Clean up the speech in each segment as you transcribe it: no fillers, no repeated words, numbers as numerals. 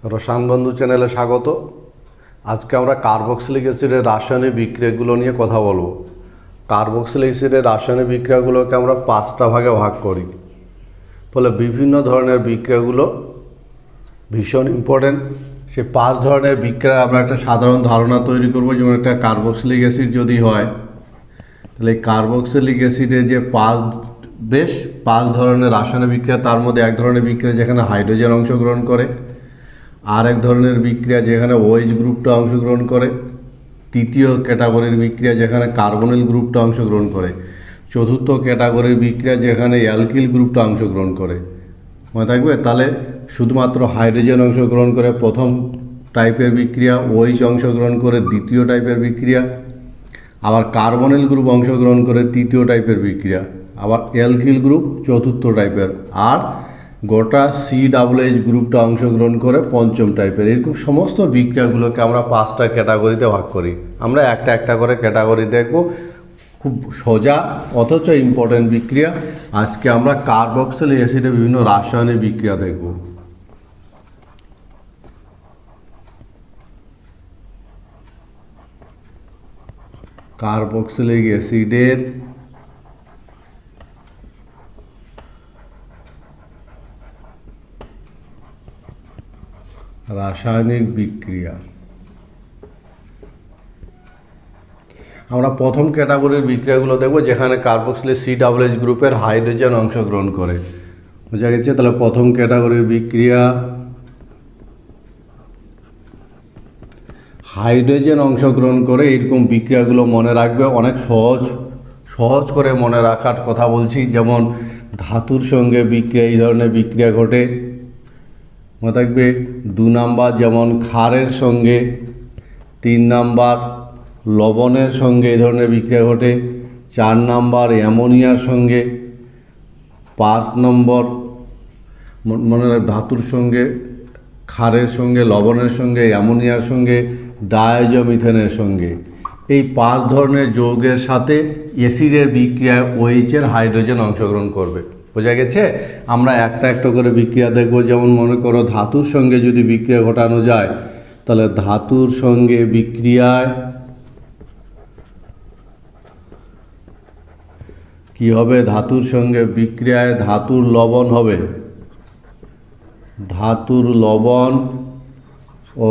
রসায়ন বন্ধু চ্যানেলে স্বাগত। আজকে আমরা কার্বক্সিলিক অ্যাসিডের রাসায়নিক বিক্রিয়াগুলো নিয়ে কথা বলবো। কার্বক্সিলিক অ্যাসিডের রাসায়নিক বিক্রিয়াগুলোকে আমরা 5টা ভাগে ভাগ করি। ফলে বিভিন্ন ধরনের বিক্রিয়াগুলো ভীষণ ইম্পর্টেন্ট। সে 5 ধরনের বিক্রিয়া আমরা একটা সাধারণ ধারণা তৈরি করব। যেমন একটা কার্বক্সিলিক অ্যাসিড যদি হয়, তাহলে কার্বক্সিলিক অ্যাসিডের যে 5 ধরনের রাসায়নিক বিক্রিয়া, তার মধ্যে এক ধরনের বিক্রিয়া যেখানে হাইড্রোজেন অংশগ্রহণ করে, আর এক ধরনের বিক্রিয়া যেখানে OH গ্রুপটা অংশগ্রহণ করে, তৃতীয় ক্যাটাগরির বিক্রিয়া যেখানে কার্বনিল গ্রুপটা অংশগ্রহণ করে, চতুর্থ ক্যাটাগরির বিক্রিয়া যেখানে অ্যালকিল গ্রুপটা অংশগ্রহণ করে। মনে থাকবে? তাহলে শুধুমাত্র হাইড্রোজেন অংশগ্রহণ করে প্রথম টাইপের বিক্রিয়া, OH অংশগ্রহণ করে দ্বিতীয় টাইপের বিক্রিয়া, আবার কার্বনিল গ্রুপ অংশগ্রহণ করে তৃতীয় টাইপের বিক্রিয়া, আবার অ্যালকিল গ্রুপ চতুর্থ টাইপের, আর গোটা COOH গ্রুপটা অংশগ্রহণ করে পঞ্চম টাইপের। এরকম সমস্ত বিক্রিয়াগুলোকে আমরা 5টা ক্যাটাগরিতে ভাগ করি। আমরা একটা একটা করে ক্যাটাগরি দেখব। খুব সোজা অথচ ইম্পর্টেন্ট বিক্রিয়া। আজকে আমরা কার্বক্সিলিক অ্যাসিডের বিভিন্ন রাসায়নিক বিক্রিয়া দেখব। কার্বক্সিলিক অ্যাসিডের রাসায়নিক বিক্রিয়া। আমরা প্রথম ক্যাটাগরির বিক্রিয়াগুলো দেখব যেখানে কার্বক্সিলিক COOH গ্রুপের হাইড্রোজেন অংশগ্রহণ করে। বোঝা গেছে? তাহলে প্রথম ক্যাটাগরির বিক্রিয়া, হাইড্রোজেন অংশগ্রহণ করে। এরকম বিক্রিয়াগুলো মনে রাখবে, অনেক সহজ করে মনে রাখার কথা বলছি। যেমন ধাতুর সঙ্গে বিক্রিয়া, এই ধরনের বিক্রিয়া ঘটে। মনে থাকবে 2 নাম্বার যেমন ক্ষারের সঙ্গে, 3 নাম্বার লবণের সঙ্গে এই ধরনের বিক্রিয়া ঘটে, 4 নাম্বার অ্যামোনিয়ার সঙ্গে, 5 নম্বর মনে রাখ ধাতুর সঙ্গে, ক্ষারের সঙ্গে, লবণের সঙ্গে, অ্যামোনিয়ার সঙ্গে, ডায়াজোমিথেনের সঙ্গে। এই 5 ধরনের যৌগের সাথে অ্যাসিডের বিক্রিয়ায় OH এর হাইড্রোজেন অংশগ্রহণ করবে। বোঝা গেছে? আমরা একটা একটা করে বিক্রিয়া দেখব। যেমন মনে করো ধাতুর সঙ্গে যদি বিক্রিয়া ঘটানো যায়, তাহলে ধাতুর সঙ্গে বিক্রিয়ায় কি হবে? ধাতুর সঙ্গে বিক্রিয়ায় ধাতুর লবণ হবে। ধাতুর লবণ ও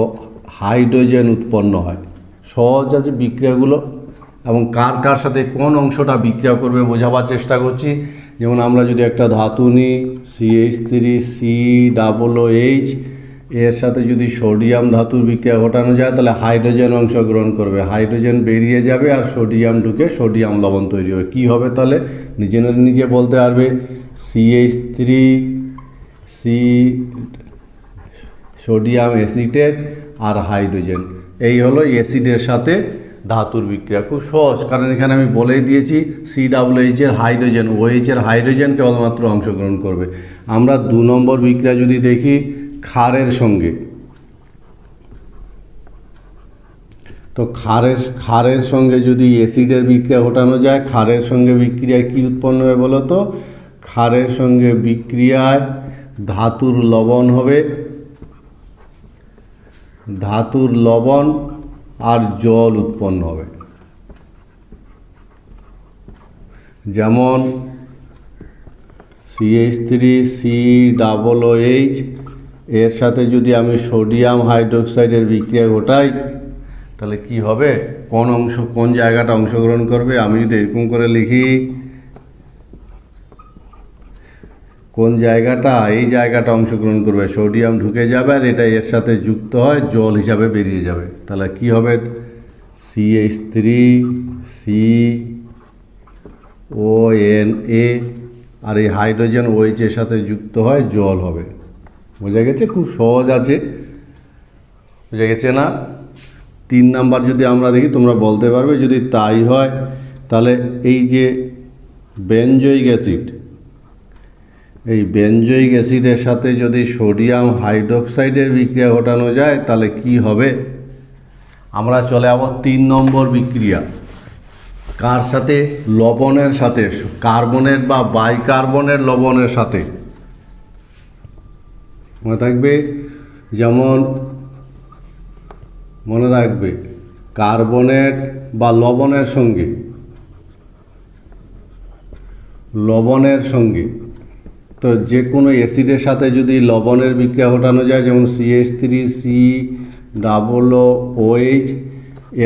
হাইড্রোজেন উৎপন্ন হয়। সহজ আছে বিক্রিয়াগুলো, এবং কার কার সাথে কোন অংশটা বিক্রিয়া করবে বোঝাবার চেষ্টা করছি। যেমন আমরা যদি একটা ধাতু নিই, CH3COOH, এর সাথে যদি সোডিয়াম ধাতুর বিক্রিয়া ঘটানো যায়, তাহলে হাইড্রোজেন অংশগ্রহণ করবে, হাইড্রোজেন বেরিয়ে যাবে, আর সোডিয়াম ঢুকে সোডিয়াম লবণ তৈরি হবে। কী হবে তাহলে? নিজে বলতে পারবে। CH3 সোডিয়াম অ্যাসিটেট আর হাইড্রোজেন, এই হলো অ্যাসিডের সাথে ধাতুর বিক্রিয়া। খুব সহজ, কারণ এখানে আমি বলেই দিয়েছি COOH এর হাইড্রোজেন, OH এর হাইড্রোজেন কেবলমাত্র অংশগ্রহণ করবে। আমরা 2 নম্বর বিক্রিয়া যদি দেখি ক্ষারের সঙ্গে, তো ক্ষারের সঙ্গে যদি অ্যাসিডের বিক্রিয়া ঘটানো যায়, ক্ষারের সঙ্গে বিক্রিয়ায় কী উৎপন্ন হবে বলো তো? ক্ষারের সঙ্গে বিক্রিয়ায় ধাতুর লবণ হবে, ধাতুর লবণ আর জল উৎপন্ন হবে। যেমন CH3COOH এর সাথে যদি আমি সোডিয়াম হাইড্রোক্সাইডের বিক্রিয়া ঘটাই, তাহলে কি হবে? কোন জায়গাটা অংশগ্রহণ করবে? আমি যদি এরকম করে লিখি, কোন জায়গাটা? এই জায়গাটা অংশগ্রহণ করবে। সোডিয়াম ঢুকে যাবে আর এটা এর সাথে যুক্ত হয়, জল হিসাবে বেরিয়ে যাবে। তাহলে কি হবে? CH3CONA, আর এই হাইড্রোজেন OH এর সাথে যুক্ত হয়, জল হবে। বোঝা গেছে? খুব সহজ আছে। বোঝা গেছে না? 3 নাম্বার যদি আমরা দেখি, তোমরা বলতে পারবে যদি তাই হয়, তাহলে এই যে বেনজোইক অ্যাসিড, এই বেনজোইক অ্যাসিডের সাথে যদি সোডিয়াম হাইড্রোক্সাইডের বিক্রিয়া ঘটানো যায়, তাহলে কি হবে? আমরা চলে যাব 3 নম্বর বিক্রিয়া। কার সাথে? লবণের সাথে, কার্বনেট বা বাইকার্বনেট লবণের সাথে। মনে থাকবে যেমন মনে রাখবে কার্বনেট বা লবণের সঙ্গে তো যে কোনো অ্যাসিডের সাথে যদি লবণের বিক্রিয়া ঘটানো যায়, যেমন CH3COOH,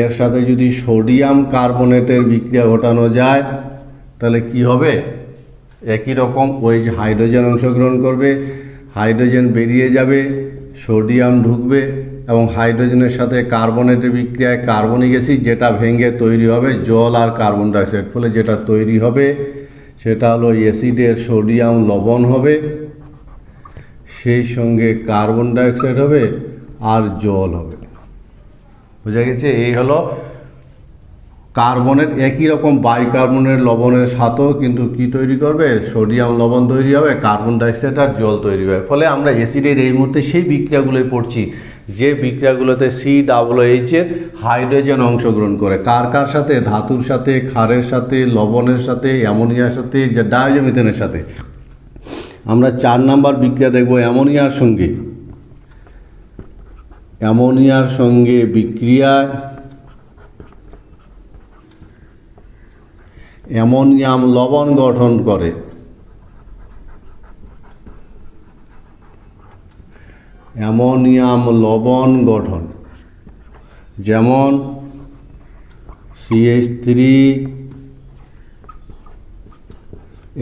এর সাথে যদি সোডিয়াম কার্বনেটের বিক্রিয়া ঘটানো যায় তাহলে কি হবে? একই রকম ওই যে হাইড্রোজেন অংশগ্রহণ করবে, হাইড্রোজেন বেরিয়ে যাবে, সোডিয়াম ঢুকবে এবং হাইড্রোজেনের সাথে কার্বনেটের বিক্রিয়ায় কার্বনিক অ্যাসিড, যেটা ভেঙে তৈরি হবে জল আর কার্বন ডাইঅক্সাইড, ফলে যেটা তৈরি হবে সেটা হলো অ্যাসিডের সোডিয়াম লবণ হবে, সেই সঙ্গে কার্বন ডাইঅক্সাইড হবে আর জল হবে। বোঝা গেছে? এই হলো কার্বনেট। একই রকম বাইকার্বনেট লবণের সাথেও কিন্তু কি তৈরি করবে? সোডিয়াম লবণ তৈরি হবে, কার্বন ডাইঅক্সাইড আর জল তৈরি হবে। ফলে আমরা অ্যাসিডের এই মুহূর্তে সেই বিক্রিয়াগুলোই পড়ছি যে বিক্রিয়াগুলোতে COOH এর হাইড্রোজেন অংশগ্রহণ করে। কার কার সাথে? ধাতুর সাথে, ক্ষারের সাথে, লবণের সাথে, অ্যামোনিয়ার সাথে, যে ডাইজোমিথেনের সাথে। আমরা 4 নাম্বার বিক্রিয়া দেখব অ্যামোনিয়ার সঙ্গে। অ্যামোনিয়ার সঙ্গে বিক্রিয়ায় অ্যামোনিয়াম লবণ গঠন করে। অ্যামোনিয়াম লবণ গঠন, যেমন CH3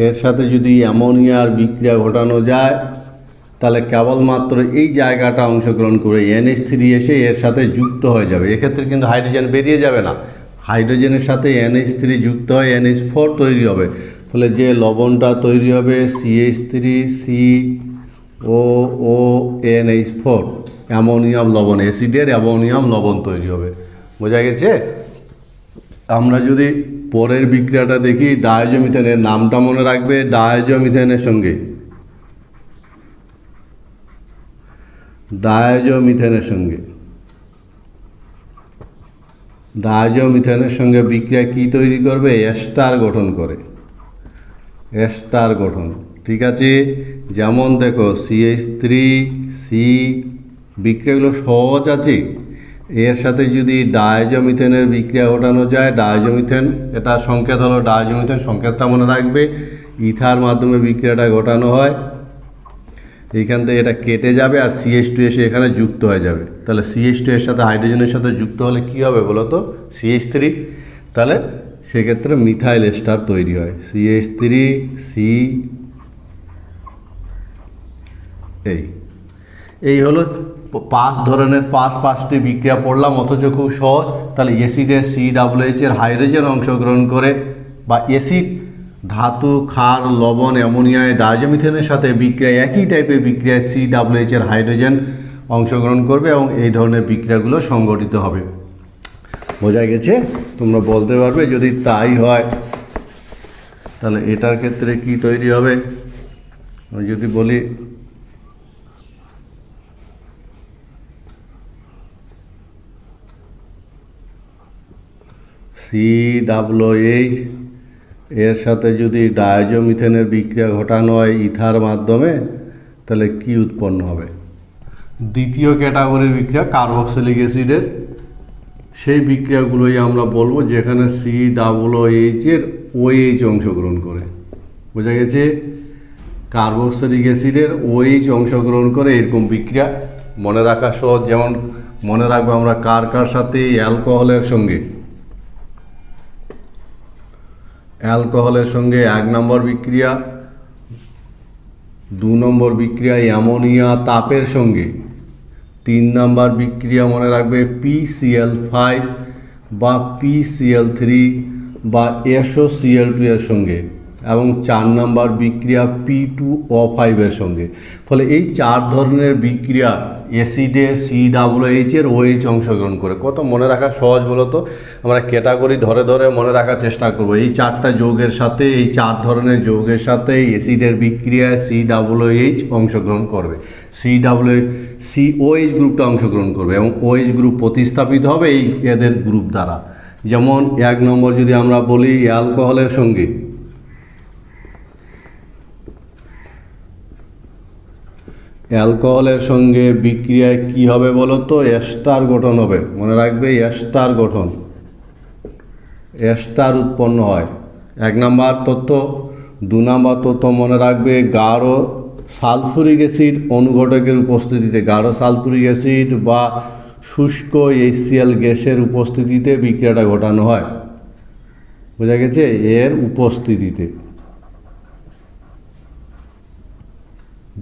এর সাথে যদি অ্যামোনিয়ার বিক্রিয়া ঘটানো যায় তাহলে কেবলমাত্র এই জায়গাটা অংশগ্রহণ করে NH3 এসে এর সাথে যুক্ত হয়ে যাবে। এক্ষেত্রে কিন্তু হাইড্রোজেন বেরিয়ে যাবে না, হাইড্রোজেনের সাথে NH3 যুক্ত হয় NH4 তৈরি হবে। ফলে যে লবণটা তৈরি হবে CH3COONH4, অ্যামোনিয়াম লবণ, অ্যাসিডের অ্যামোনিয়াম লবণ তৈরি হবে। বোঝা গেছে? আমরা যদি পরের বিক্রিয়াটা দেখি, ডাইজোমিথেনের নামটা মনে রাখবে। ডাইজোমিথেনের সঙ্গে ডাইজোমিথেনের সঙ্গে বিক্রিয়া কি তৈরি করবে? এস্টার গঠন করে। এস্টার গঠন, ঠিক আছে? যেমন দেখো CH3C, বিক্রিয়াগুলো সহজ আছে। এর সাথে যদি ডাইজোমিথেনের বিক্রিয়া ঘটানো যায়, ডাইজোমিথেন, এটা সংকেত হলো ডাইজোমিথেন, সংকেতটা মনে রাখবে। ইথার মাধ্যমে বিক্রিয়াটা ঘটানো হয়, এইখান থেকে এটা কেটে যাবে আর CH2 এসে এখানে যুক্ত হয়ে যাবে। তাহলে CH2 এর সাথে হাইড্রোজেনের সাথে যুক্ত হলে কি হবে বলো তো? CH3। তাহলে সেক্ষেত্রে মিথাইল এস্টার তৈরি হয়, CH3C। এই হলো 5 ধরনের 5টি বিক্রিয়া পড়লাম, অথচ খুব সহজ। তাহলে অ্যাসিডের COOH এর হাইড্রোজেন অংশগ্রহণ করে, বা অ্যাসিড ধাতু, ক্ষার, লবণ, অ্যামোনিয়ায় ডাইজোমিথেনের সাথে বিক্রিয়া, একই টাইপের বিক্রিয়ায় COOH এর হাইড্রোজেন অংশগ্রহণ করবে এবং এই ধরনের বিক্রিয়াগুলো সংঘটিত হবে। বোঝা গেছে? তোমরা বলতে পারবে যদি তাই হয় তাহলে এটার ক্ষেত্রে কি তৈরি হবে? আমি যদি বলি COOH এর সাথে যদি ডাইজোমিথেনের বিক্রিয়া ঘটানো হয় ইথার মাধ্যমে, তাহলে কি উৎপন্ন হবে? দ্বিতীয় ক্যাটাগরির বিক্রিয়া কার্বক্সিলিক অ্যাসিডের, সেই বিক্রিয়াগুলোই আমরা বলবো যেখানে COOH এর OH অংশগ্রহণ করে। বোঝা গেছে? কার্বক্সিলিক অ্যাসিডের OH অংশগ্রহণ করে এরকম বিক্রিয়া মনে রাখা সহজ। যেমন মনে রাখবো আমরা কার কার সাথে? অ্যালকোহলের সঙ্গে। অ্যালকোহলের সঙ্গে 1 নম্বর বিক্রিয়া। 2 নম্বর বিক্রিয়া অ্যামোনিয়া তাপের সঙ্গে। 3 নম্বর বিক্রিয়া মনে রাখবে PCl5 বা PCl3 বা SOCl2 এর সঙ্গে, এবং 4 নম্বর বিক্রিয়া P2O5 এর সঙ্গে। ফলে এই 4 ধরনের বিক্রিয়া অ্যাসিডে COOH এর OH অংশগ্রহণ করে। কত মনে রাখা সহজ বলো তো? আমরা ক্যাটাগরি ধরে ধরে মনে রাখার চেষ্টা করব। এই 4টা যৌগের সাথে, এই 4 ধরনের যৌগের সাথে অ্যাসিডের বিক্রিয়ায় COOH অংশগ্রহণ করবে, COH গ্রুপটা অংশগ্রহণ করবে এবং OH গ্রুপ প্রতিস্থাপিত হবে এই এদের গ্রুপ দ্বারা। যেমন 1 নম্বর যদি আমরা বলি অ্যালকোহলের সঙ্গে, অ্যালকোহলের সঙ্গে বিক্রিয়ায় কি হবে বলো তো? এস্টার গঠন হবে। মনে রাখবে, এস্টার গঠন, এস্টার উৎপন্ন হয়। 1 নাম্বার তথ্য। 2 নাম্বার তথ্য মনে রাখবে, গাঢ় সালফুরিক অ্যাসিড অনুঘটকের উপস্থিতিতে, গাঢ় সালফুরিক অ্যাসিড বা শুষ্ক HCl গ্যাসের উপস্থিতিতে বিক্রিয়াটা ঘটানো হয়। বোঝা গেছে? এর উপস্থিতিতে।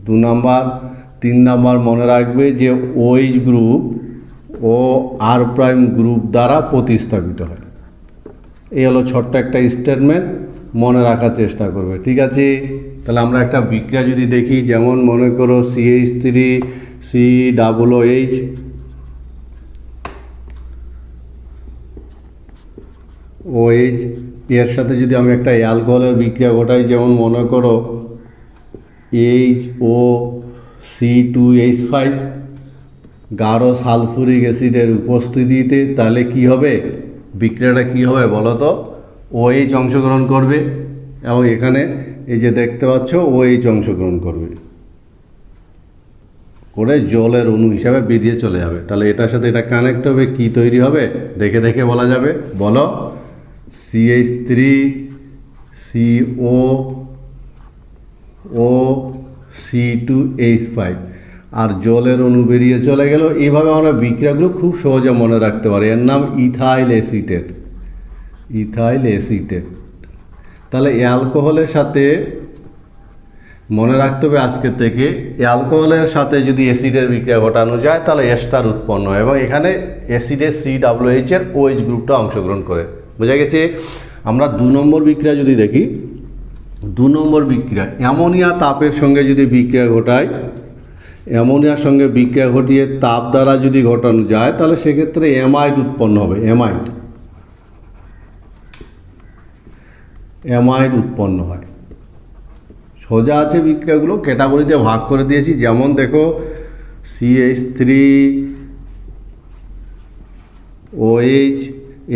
2 নাম্বার। 3 নাম্বার মনে রাখবে যে OH গ্রুপ ও R প্রাইম গ্রুপ দ্বারা প্রতিস্থাপিত হয়। এই হলো ছোট্ট একটা স্টেটমেন্ট, মনে রাখার চেষ্টা করবে। ঠিক আছে? তাহলে আমরা একটা বিক্রিয়া যদি দেখি, যেমন মনে করো CH3 COOH, OH এর সাথে যদি আমি একটা অ্যালকোহলের বিক্রিয়া ঘটাই, যেমন মনে করো HOC2H5 গাঢ় সালফুরিক অ্যাসিডের উপস্থিতিতে, তাহলে কি হবে? বিক্রিয়াটা কি হবে বলো তো? OH অংশগ্রহণ করবে এবং এখানে এই যে দেখতে পাচ্ছ OH অংশগ্রহণ করবে করে জলের অণু হিসাবে বেরিয়ে চলে যাবে। তাহলে এটার সাথে এটা কানেক্ট হবে, কি তৈরি হবে দেখে দেখে বলা যাবে। বলো, CH3 COOC2H5 আর জলের অণু বেরিয়ে চলে গেল। এইভাবে আমরা বিক্রিয়াগুলো খুব সহজে মনে রাখতে পারি। এর নাম ইথাইল অ্যাসিটেট, ইথাইল অ্যাসিটেট। তাহলে অ্যালকোহলের সাথে মনে রাখতে হবে আজকের থেকে, অ্যালকোহলের সাথে যদি অ্যাসিডের বিক্রিয়া ঘটানো যায় তাহলে এস্টার উৎপন্ন হয় এবং এখানে অ্যাসিডের COOH এর OH গ্রুপটা অংশগ্রহণ করে। বোঝা গেছে? আমরা 2 নম্বর বিক্রিয়া যদি দেখি, 2 নম্বর বিক্রিয়া অ্যামোনিয়া তাপের সঙ্গে যদি বিক্রিয়া ঘটায়, অ্যামোনিয়ার সঙ্গে বিক্রিয়া ঘটিয়ে তাপ দ্বারা যদি ঘটানো যায় তাহলে সেক্ষেত্রে অ্যামাইড উৎপন্ন হবে। অ্যামাইড, অ্যামাইড উৎপন্ন হয়। সোজা আছে বিক্রিয়াগুলো, ক্যাটাগরিতে ভাগ করে দিয়েছি। যেমন দেখো CH3OH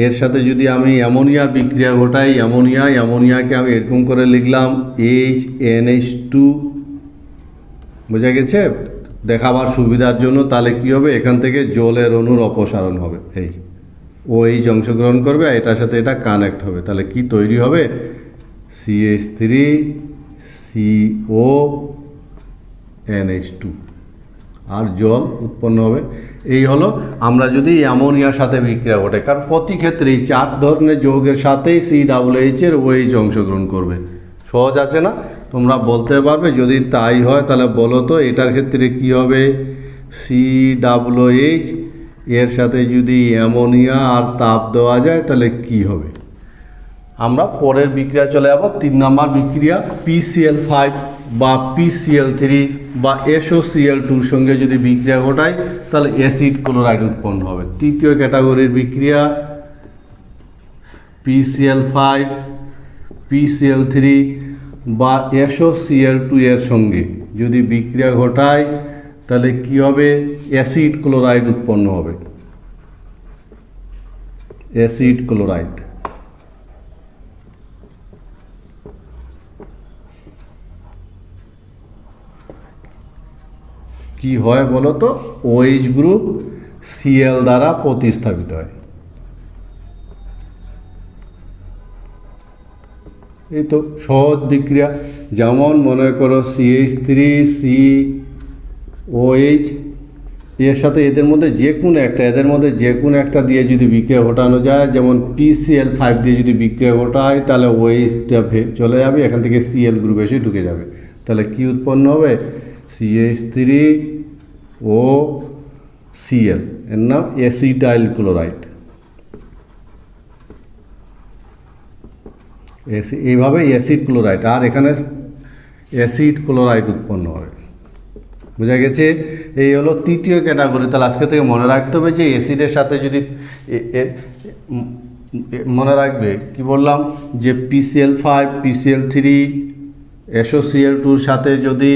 এর সাথে যদি আমি অ্যামোনিয়ার বিক্রিয়া ঘটাই, অ্যামোনিয়াকে আমি এরকম করে লিখলাম HNH2। বোঝা গেছে? দেখাবার সুবিধার জন্য। তাহলে কি হবে? এখান থেকে জলের অণুর অপসারণ হবে। এই OH অংশগ্রহণ করবে আর এটার সাথে এটা কানেক্ট হবে। তাহলে কি তৈরি হবে? CH3CONH2 আর জল উৎপন্ন হবে। এই হলো আমরা যদি অ্যামোনিয়ার সাথে বিক্রিয়া ঘটে, কারণ প্রতি ক্ষেত্রেই 4 ধরনের যৌগের সাথেই COOH এর OH অংশগ্রহণ করবে। সহজ আছে না? তোমরা বলতে পারবে? যদি তাই হয় তাহলে বলো তো এটার ক্ষেত্রে কি হবে? COOH এর সাথে যদি অ্যামোনিয়া আর তাপ দেওয়া যায় তাহলে কি হবে? আমরা পরের বিক্রিয়া চলে যাব। 3 নম্বর বিক্রিয়া PCl5 বা PCl3 বা SOCl2 এর সঙ্গে যদি বিক্রিয়া ঘটাই তাহলে অ্যাসিড ক্লোরাইড উৎপন্ন হবে। তৃতীয় ক্যাটাগরির বিক্রিয়া PCl5 PCl3 বা SOCl2 এর সঙ্গে যদি বিক্রিয়া ঘটায় তাহলে কি হবে? অ্যাসিড ক্লোরাইড উৎপন্ন হবে। Acid chloride. কি হয় বলো তো? OH গ্রুপ Cl দ্বারা প্রতিস্থাপিত হয়। এই তো সহজ বিক্রিয়া। যেমন মনে করো CH3COH এর সাথে এদের মধ্যে যে কোনো একটা দিয়ে যদি বিক্রিয়া ঘটানো যায়, যেমন PCl5 দিয়ে যদি বিক্রিয়া ঘটায় তাহলে OHটা চলে যাবে, এখান থেকে Cl গ্রুপ এসে ঢুকে যাবে। তাহলে কি উৎপন্ন হবে? CH3OCl, এর নাম অ্যাসিটাইল ক্লোরাইড। এইভাবে অ্যাসিড ক্লোরাইড, আর এখানে অ্যাসিড ক্লোরাইড উৎপন্ন হবে। বোঝা গেছে? এই হলো তৃতীয় ক্যাটাগরি। তাহলে আজকে থেকে মনে রাখতে হবে যে অ্যাসিডের সাথে যদি মনে রাখবে কি বললাম, যে PCl5 PCl3 SOCl2 সাথে যদি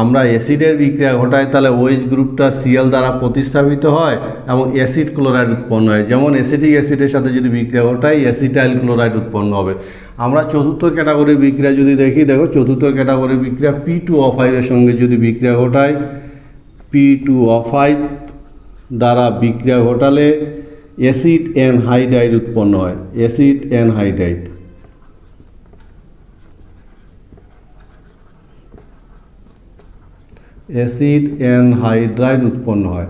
আমরা অ্যাসিডের বিক্রিয়া ঘটাই তাহলে OH গ্রুপটা Cl দ্বারা প্রতিস্থাপিত হয় এবং অ্যাসিড ক্লোরাইড উৎপন্ন হয়। যেমন অ্যাসিটিক অ্যাসিডের সাথে যদি বিক্রিয়া ঘটাই অ্যাসিটাইল ক্লোরাইড উৎপন্ন হবে। আমরা চতুর্থ ক্যাটাগরির বিক্রিয়া যদি দেখি, দেখো চতুর্থ ক্যাটাগরির বিক্রিয়া P2O5 এর সঙ্গে যদি বিক্রিয়া ঘটাই P2O5 দ্বারা বিক্রিয়া ঘটালে অ্যাসিড অ্যানহাইড্রাইড উৎপন্ন হয়। অ্যাসিড অ্যানহাইড্রাইড অ্যাসিড অ্যানহাইড্রাইড উৎপন্ন হয়।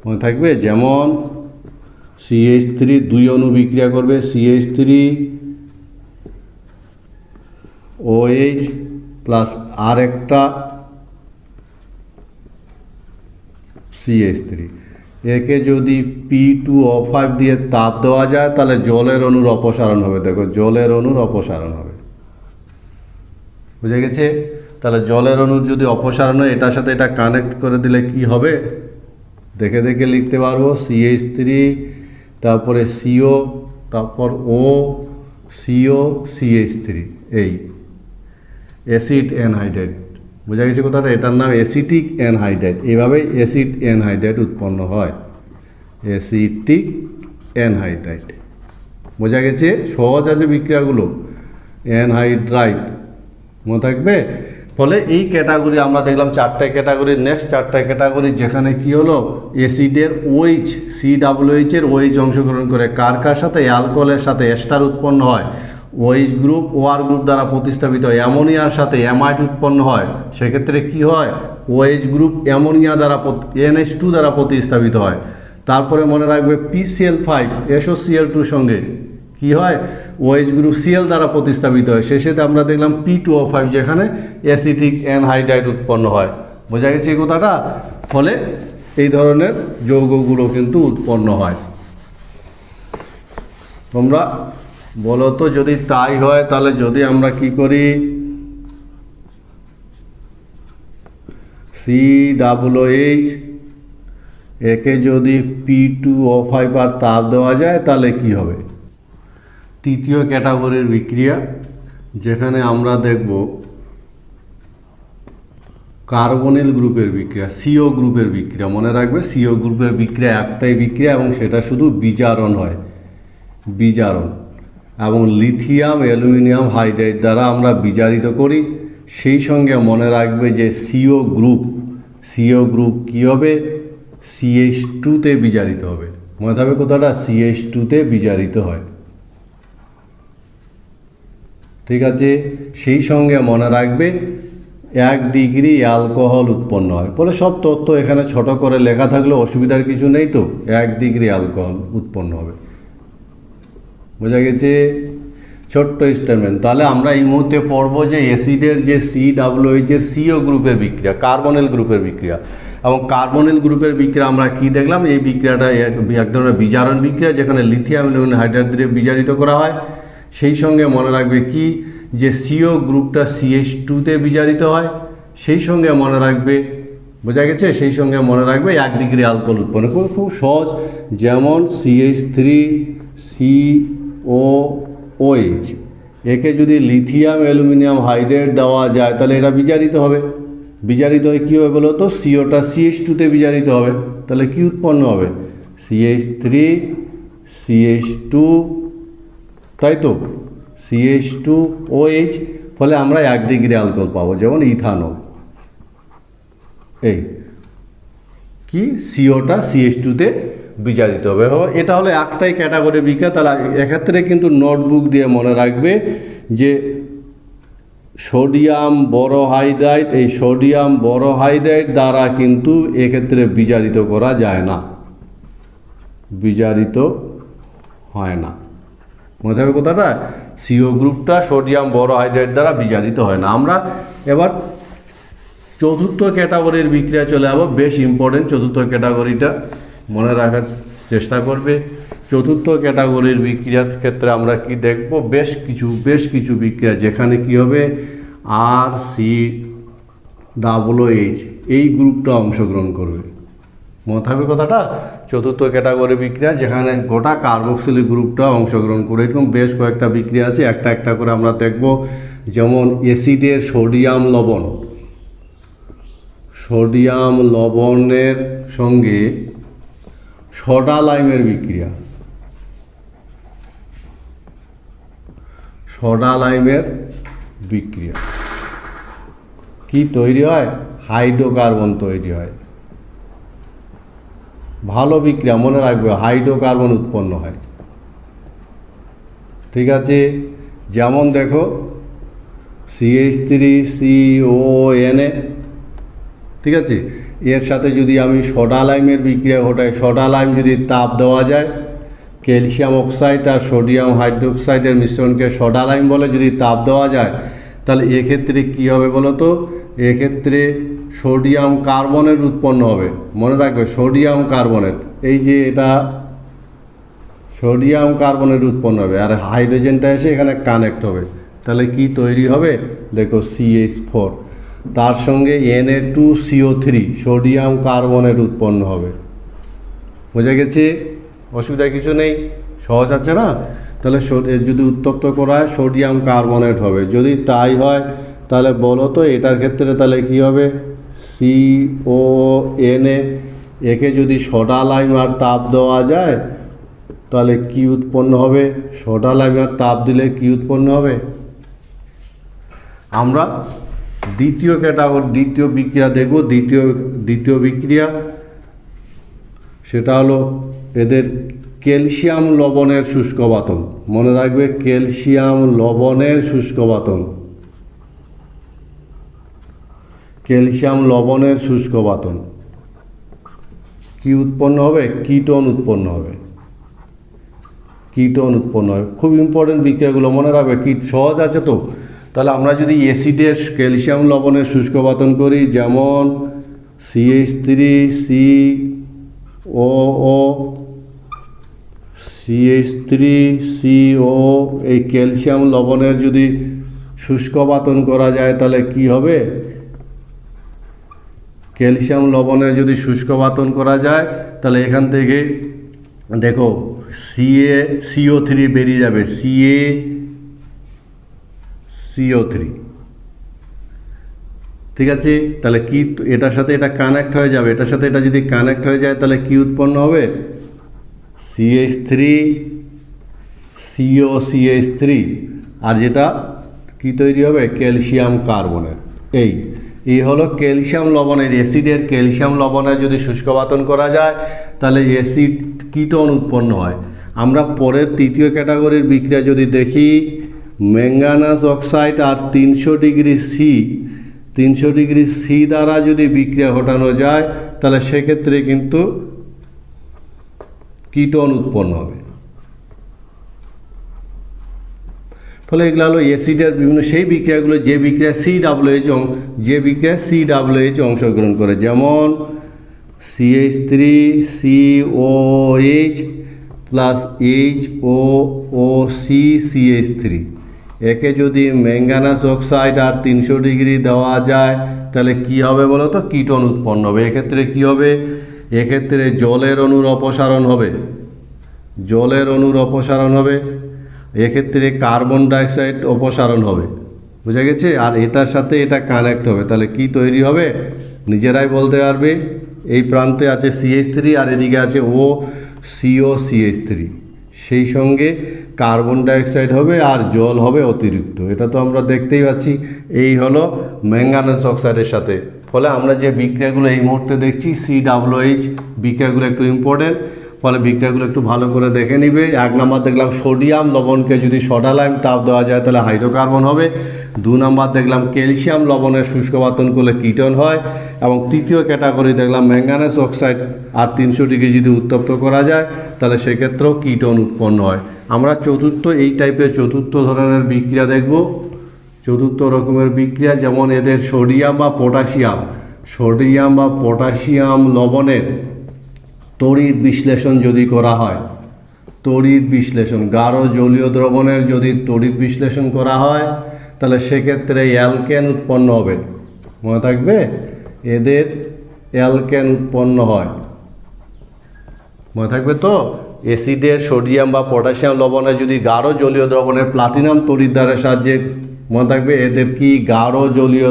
মনে থাকবে, যেমন CH3 দুই অণু বিক্রিয়া করবে, CH3 OH প্লাস আর একটা CH3, একে যদি P2O5 দিয়ে তাপ দেওয়া যায় তাহলে জলের অণুর অপসারণ হবে। দেখো, জলের অণুর অপসারণ হবে। বুঝে গেছে? তাহলে জলের অণুর যদি অপসারণ হয়, এটার সাথে এটা কানেক্ট করে দিলে কি হবে দেখে দেখে লিখতে পারবো। CH3, তারপরে CO, তারপর O, CO, CH3, এই অ্যাসিড অ্যানহাইড্রাইড। বোঝা গেছে কথাটা? এটার নাম অ্যাসিটিক অ্যানহাইড্রাইড। এইভাবেই অ্যাসিড অ্যানহাইড্রাইড উৎপন্ন হয়। Acetic anhydride. বোঝা গেছে? সহজ আছে বিক্রিয়াগুলো। অ্যানহাইড্রাইড মনে থাকবে। ফলে এই ক্যাটাগরি আমরা দেখলাম চারটে ক্যাটাগরি। নেক্সট চারটে ক্যাটাগরি, যেখানে কি হলো, অ্যাসিডের OH, COOH এর OH অংশগ্রহণ করে। কার কার সাথে? অ্যালকোহলের সাথে এস্টার উৎপন্ন হয়। OH গ্রুপ OR গ্রুপ দ্বারা প্রতিস্থাপিত হয়। অ্যামোনিয়ার সাথে অ্যামাইড উৎপন্ন হয়। সেক্ষেত্রে কি হয়? OH গ্রুপ অ্যামোনিয়া দ্বারা NH2 দ্বারা প্রতিস্থাপিত হয়। তারপরে মনে রাখবে PCl5 SOCl2 সঙ্গে কি হয়? OH গ্রুপ Cl দ্বারা প্রতিস্থাপিত হয়। শেষেতে আমরা দেখলাম P2O5, যেখানে অ্যাসিটিক অ্যানহাইড্রাইড উৎপন্ন হয়। বোঝা গেছে এই কথাটা? ফলে এই ধরনের যৌগগুলো কিন্তু উৎপন্ন হয়। তোমরা বলো তো, যদি তাই হয় তাহলে যদি আমরা কি করি, COOH একে যদি P2O5 আর তাপ দেওয়া যায় তাহলে কি হবে? তৃতীয় ক্যাটাগরির বিক্রিয়া, যেখানে আমরা দেখব কার্বনিল গ্রুপের বিক্রিয়া, CO গ্রুপের বিক্রিয়া। মনে রাখবে, CO গ্রুপের বিক্রিয়া একটাই বিক্রিয়া এবং সেটা শুধু বিজারণ হয়। বিজারণ। এবং লিথিয়াম অ্যালুমিনিয়াম হাইড্রাইড দ্বারা আমরা বিজারিত করি। সেই সঙ্গে মনে রাখবে যে CO গ্রুপ কী হবে? CH2-তে বিজারিত হবে। মনে থাকবে কথাটা? CH2-তে বিজারিত হয়। ঠিক আছে? সেই সঙ্গে মনে রাখবে 1 ডিগ্রি অ্যালকোহল উৎপন্ন হয়। বলে সব তথ্য এখানে ছোট করে লেখা থাকলে অসুবিধার কিছু নেই তো। 1 ডিগ্রি অ্যালকোহল উৎপন্ন হবে। বোঝা গেছে? ছোট্ট স্টেটমেন্ট। তাহলে আমরা এই মুহূর্তে পড়ব যে অ্যাসিডের যে COOH এর CO গ্রুপের বিক্রিয়া, কার্বনিল গ্রুপের বিক্রিয়া। এবং কার্বনিল গ্রুপের বিক্রিয়া আমরা কি দেখলাম? এই বিক্রিয়াটা এক ধরনের বিজারণ বিক্রিয়া, যেখানে লিথিয়াম অ্যালুমিনিয়াম হাইড্রাইড দিয়ে বিজারিত করা হয়। সেই সঙ্গে মনে রাখবে কি, যে CO গ্রুপটা CH2-তে বিজারিত হয়। সেই সঙ্গে মনে রাখবে, বোঝা গেছে? সেই সঙ্গে মনে রাখবে 1 ডিগ্রি অ্যালকোহল উৎপন্ন করবে। খুব সহজ। যেমন CH3COOH, একে যদি লিথিয়াম অ্যালুমিনিয়াম হাইড্রাইড দেওয়া যায় তাহলে এটা বিজারিত হবে। বিজারিত হয়ে কী হবে বলো তো? COটা CH2-তে বিজারিত হবে। তাহলে কি উৎপন্ন হবে? CH3CH2, তাই তো? CH2OH। ফলে আমরা 1 ডিগ্রি অ্যালকোহল পাবো, যেমন ইথানল। এই কি, COটা CH2-তে বিজারিত হবে। এটা হলো একটাই ক্যাটাগরি বিক্রিয়া। তাহলে এক্ষেত্রে কিন্তু নোটবুক দিয়ে মনে রাখবে যে সোডিয়াম বোরোহাইড্রাইড, এই সোডিয়াম বোরোহাইড্রাইড দ্বারা কিন্তু এক্ষেত্রে বিজারিত করা যায় না, বিজারিত হয় না। মনে থাকবে কথাটা? CO গ্রুপটা সোডিয়াম বোরোহাইড্রাইড দ্বারা বিজারিত হয় না। আমরা এবার চতুর্থ ক্যাটাগরির বিক্রিয়া চলে যাবো। বেশ ইম্পর্টেন্ট চতুর্থ ক্যাটাগরিটা, মনে রাখার চেষ্টা করবে। চতুর্থ ক্যাটাগরির বিক্রিয়ার ক্ষেত্রে আমরা কি দেখব? বেশ কিছু বিক্রিয়া, যেখানে কি হবে? RCOOH এই গ্রুপটা অংশগ্রহণ করবে। মনে থাকবে কথাটা? চতুর্থ ক্যাটাগরি বিক্রিয়া, যেখানে গোটা কার্বক্সিলিক গ্রুপটা অংশগ্রহণ করে। এরকম বেশ কয়েকটা বিক্রিয়া আছে, একটা একটা করে আমরা দেখব। যেমন অ্যাসিডের সোডিয়াম লবণ, সোডিয়াম লবণের সঙ্গে সোডা লাইমের বিক্রিয়া, সোডা লাইমের বিক্রিয়া কি তৈরি হয়? হাইড্রোকার্বন তৈরি হয়। ভালো বিক্রিয়া, মনে রাখবে, হাইড্রোকার্বন উৎপন্ন হয়। ঠিক আছে, যেমন দেখো CH3CONA, ঠিক আছে, এর সাথে যদি আমি সোডা লাইমের বিক্রিয়া ঘটাই, সোডা লাইম যদি তাপ দেওয়া যায়, ক্যালসিয়াম অক্সাইড আর সোডিয়াম হাইড্রোক্সাইডের মিশ্রণকে সোডা লাইম বলে, যদি তাপ দেওয়া যায় তাহলে এক্ষেত্রে কী হবে বলো তো? এক্ষেত্রে সোডিয়াম কার্বনেট উৎপন্ন হবে। মনে রাখবে, সোডিয়াম কার্বনেট, এই যে এটা সোডিয়াম কার্বনেট উৎপন্ন হবে, আর হাইড্রোজেনটা এসে এখানে কানেক্ট হবে। তাহলে কি তৈরি হবে? দেখো CH4, তার সঙ্গে Na2CO3 সোডিয়াম কার্বনেট উৎপন্ন হবে। বোঝা গেছে? অসুবিধা কিছু নেই, সহজ আছে না? তাহলে যদি উত্তপ্ত করা হয় সোডিয়াম কার্বনেট হবে। যদি তাই হয় তাহলে বলো তো এটার ক্ষেত্রে তাহলে কি হবে? CONA, একে যদি সোডা লাইম আর তাপ দেওয়া যায় তাহলে কি উৎপন্ন হবে? সোডা লাইম আর তাপ দিলে কি উৎপন্ন হবে? আমরা দ্বিতীয় ক্যাটাগরি, দ্বিতীয় বিক্রিয়া দেখব। দ্বিতীয় বিক্রিয়া সেটা হলো এদের ক্যালসিয়াম লবণের শুষ্ক বাতন। মনে রাখবে, ক্যালসিয়াম লবণের শুষ্ক বাতন, ক্যালসিয়াম লবণের শুষ্ক বাতন। কি উৎপন্ন হবে? কিটোন উৎপন্ন হবে। কিটোন উৎপন্ন হয়। খুব ইম্পর্টেন্ট বিক্রিয়াগুলো মনে রাখবে। কি সহজ আছে তো? তাহলে আমরা যদি অ্যাসিডের ক্যালসিয়াম লবণের শুষ্ক বাতন করি, যেমন CH3COO, CH3CO, এই ক্যালসিয়াম লবণের যদি শুষ্ক বাতন করা যায় তাহলে কি হবে? ক্যালসিয়াম লবণের যদি শুষ্ক বাতন করা যায় তাহলে এখান থেকে দেখো CO3 বেরিয়ে যাবে, CO3। ঠিক আছে, তাহলে কি এটার সাথে এটা কানেক্ট হয়ে যাবে, এটার সাথে এটা যদি কানেক্ট হয়ে যায় তাহলে কি উৎপন্ন হবে? CH3COCH3, আর যেটা কি তৈরি হবে? Calcium carbonate. এই হলো ক্যালসিয়াম লবণের, অ্যাসিডের ক্যালসিয়াম লবণের যদি শুষ্ক বাতন করা যায় তাহলে অ্যাসিড কিটোন উৎপন্ন হয়। আমরা পরের তৃতীয় ক্যাটাগরির বিক্রিয়া যদি দেখি, ম্যাঙ্গানাস অক্সাইড আর 300 ডিগ্রি সি দ্বারা যদি বিক্রিয়া ঘটানো যায় তাহলে সেক্ষেত্রে কিন্তু কিটোন উৎপন্ন হবে। ফলে এগুলো হলো অ্যাসিডের বিভিন্ন সেই বিক্রিয়াগুলো যে বিক্রিয়া COOH অংশগ্রহণ করে, যেমন CH3COH প্লাস HOOCCH3, একে যদি ম্যাঙ্গানাস অক্সাইড আর 300 ডিগ্রি দেওয়া যায় তাহলে কি হবে বলো তো? কিটোন উৎপন্ন হবে। এক্ষেত্রে কি হবে? এক্ষেত্রে জলের অণুর অপসারণ হবে, জলের অণুর অপসারণ হবে। এক্ষেত্রে কার্বন ডাইঅক্সাইড অপসারণ হবে। বুঝা গেছে? আর এটার সাথে এটা কানেক্ট হবে, তাহলে কি তৈরি হবে নিজেরাই বলতে পারবে। এই প্রান্তে আছে CH3 আর এদিকে আছে COCH3, সেই সঙ্গে কার্বন ডাইঅক্সাইড হবে আর জল হবে অতিরিক্ত। এটা তো আমরা দেখতেই পাচ্ছি। এই হলো ম্যাঙ্গানাস অক্সাইডের সাথে। ফলে আমরা যে বিক্রিয়াগুলো এই মুহূর্তে দেখছি COOH বিক্রিয়াগুলো একটু ইম্পর্টেন্ট, ফলে বিক্রিয়াগুলো একটু ভালো করে দেখে নিবে। 1 নম্বর দেখলাম সোডিয়াম লবণকে যদি সোডা লাইম তাপ দেওয়া যায় তাহলে হাইড্রোকার্বন হবে। 2 নম্বর দেখলাম ক্যালসিয়াম লবণের শুষ্ক বাতন করলে কিটোন হয়। এবং তৃতীয় ক্যাটাগরি দেখলাম ম্যাঙ্গানাস অক্সাইড আর 300 ডিগ্রি যদি উত্তপ্ত করা যায় তাহলে সেক্ষেত্রেও কিটোন উৎপন্ন হয়। আমরা এই টাইপের চতুর্থ ধরনের বিক্রিয়া দেখব। চতুর্থ রকমের বিক্রিয়া, যেমন এদের সোডিয়াম বা পটাশিয়াম লবণের তড়িৎ বিশ্লেষণ যদি করা হয়, তড়িৎ বিশ্লেষণ গাঢ় জলীয় দ্রবণের যদি তড়িৎ বিশ্লেষণ করা হয় তাহলে সেক্ষেত্রে অ্যালকেন উৎপন্ন হবে। মনে থাকবে, এদের অ্যালকেন উৎপন্ন হয়। মনে থাকবে তো? অ্যাসিডের সোডিয়াম বা পটাশিয়াম লবণের যদি গাঢ় জলীয় দ্রবণের প্লাটিনাম তড়িৎদ্বারের সাহায্যে, মনে থাকবে এদের কি গাঢ় জলীয়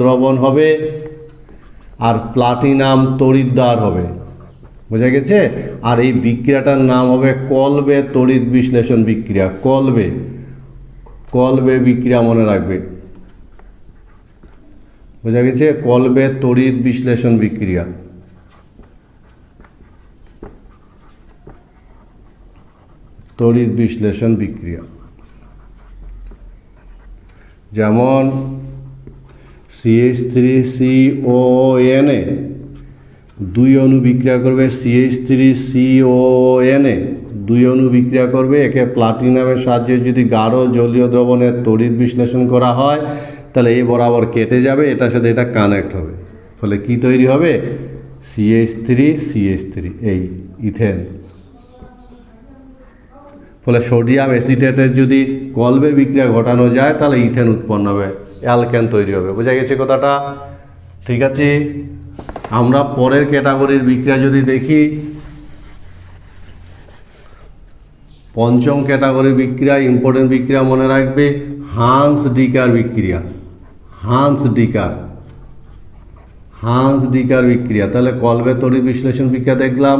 দ্রবণ হবে আর প্লাটিনাম তড়িৎদ্বার হবে। বোঝা গেছে? আর এই বিক্রিয়াটার নাম হবে কলবে তড়িৎ বিশ্লেষণ বিক্রিয়া। কলবে বিক্রিয়া মনে রাখবে। বোঝা গেছে? কলবের তড়িৎ বিশ্লেষণ বিক্রিয়া। তড়িৎ বিশ্লেষণ বিক্রিয়া যেমন CH3CON এ দুই অণু বিক্রিয়া করবে, CH3CON এ দুই অণু বিক্রিয়া করবে। একে প্লাটিনামের সাহায্যে যদি গাঢ় জলীয় দ্রবণের তড়িৎ বিশ্লেষণ করা হয় তাহলে এই বরাবর কেটে যাবে, এটার সাথে এটা কানেক্ট হবে, ফলে কি তৈরি হবে? CH3 এই ইথেন। ফলে সোডিয়াম অ্যাসিটেটের যদি কলবে বিক্রিয়া ঘটানো যায় তাহলে ইথেন উৎপন্ন হবে, অ্যালকেন তৈরি হবে। বোঝা গেছে কথাটা? ঠিক আছে, আমরা পরের ক্যাটাগরির বিক্রিয়া যদি দেখি, পঞ্চম ক্যাটাগরির বিক্রিয়া, ইম্পর্টেন্ট বিক্রিয়া মনে রাখবে, হান্স ডিকার বিক্রিয়া। হান্স ডিকার বিক্রিয়া। তাহলে কলবে তড়িৎ বিশ্লেষণ বিক্রিয়া দেখলাম,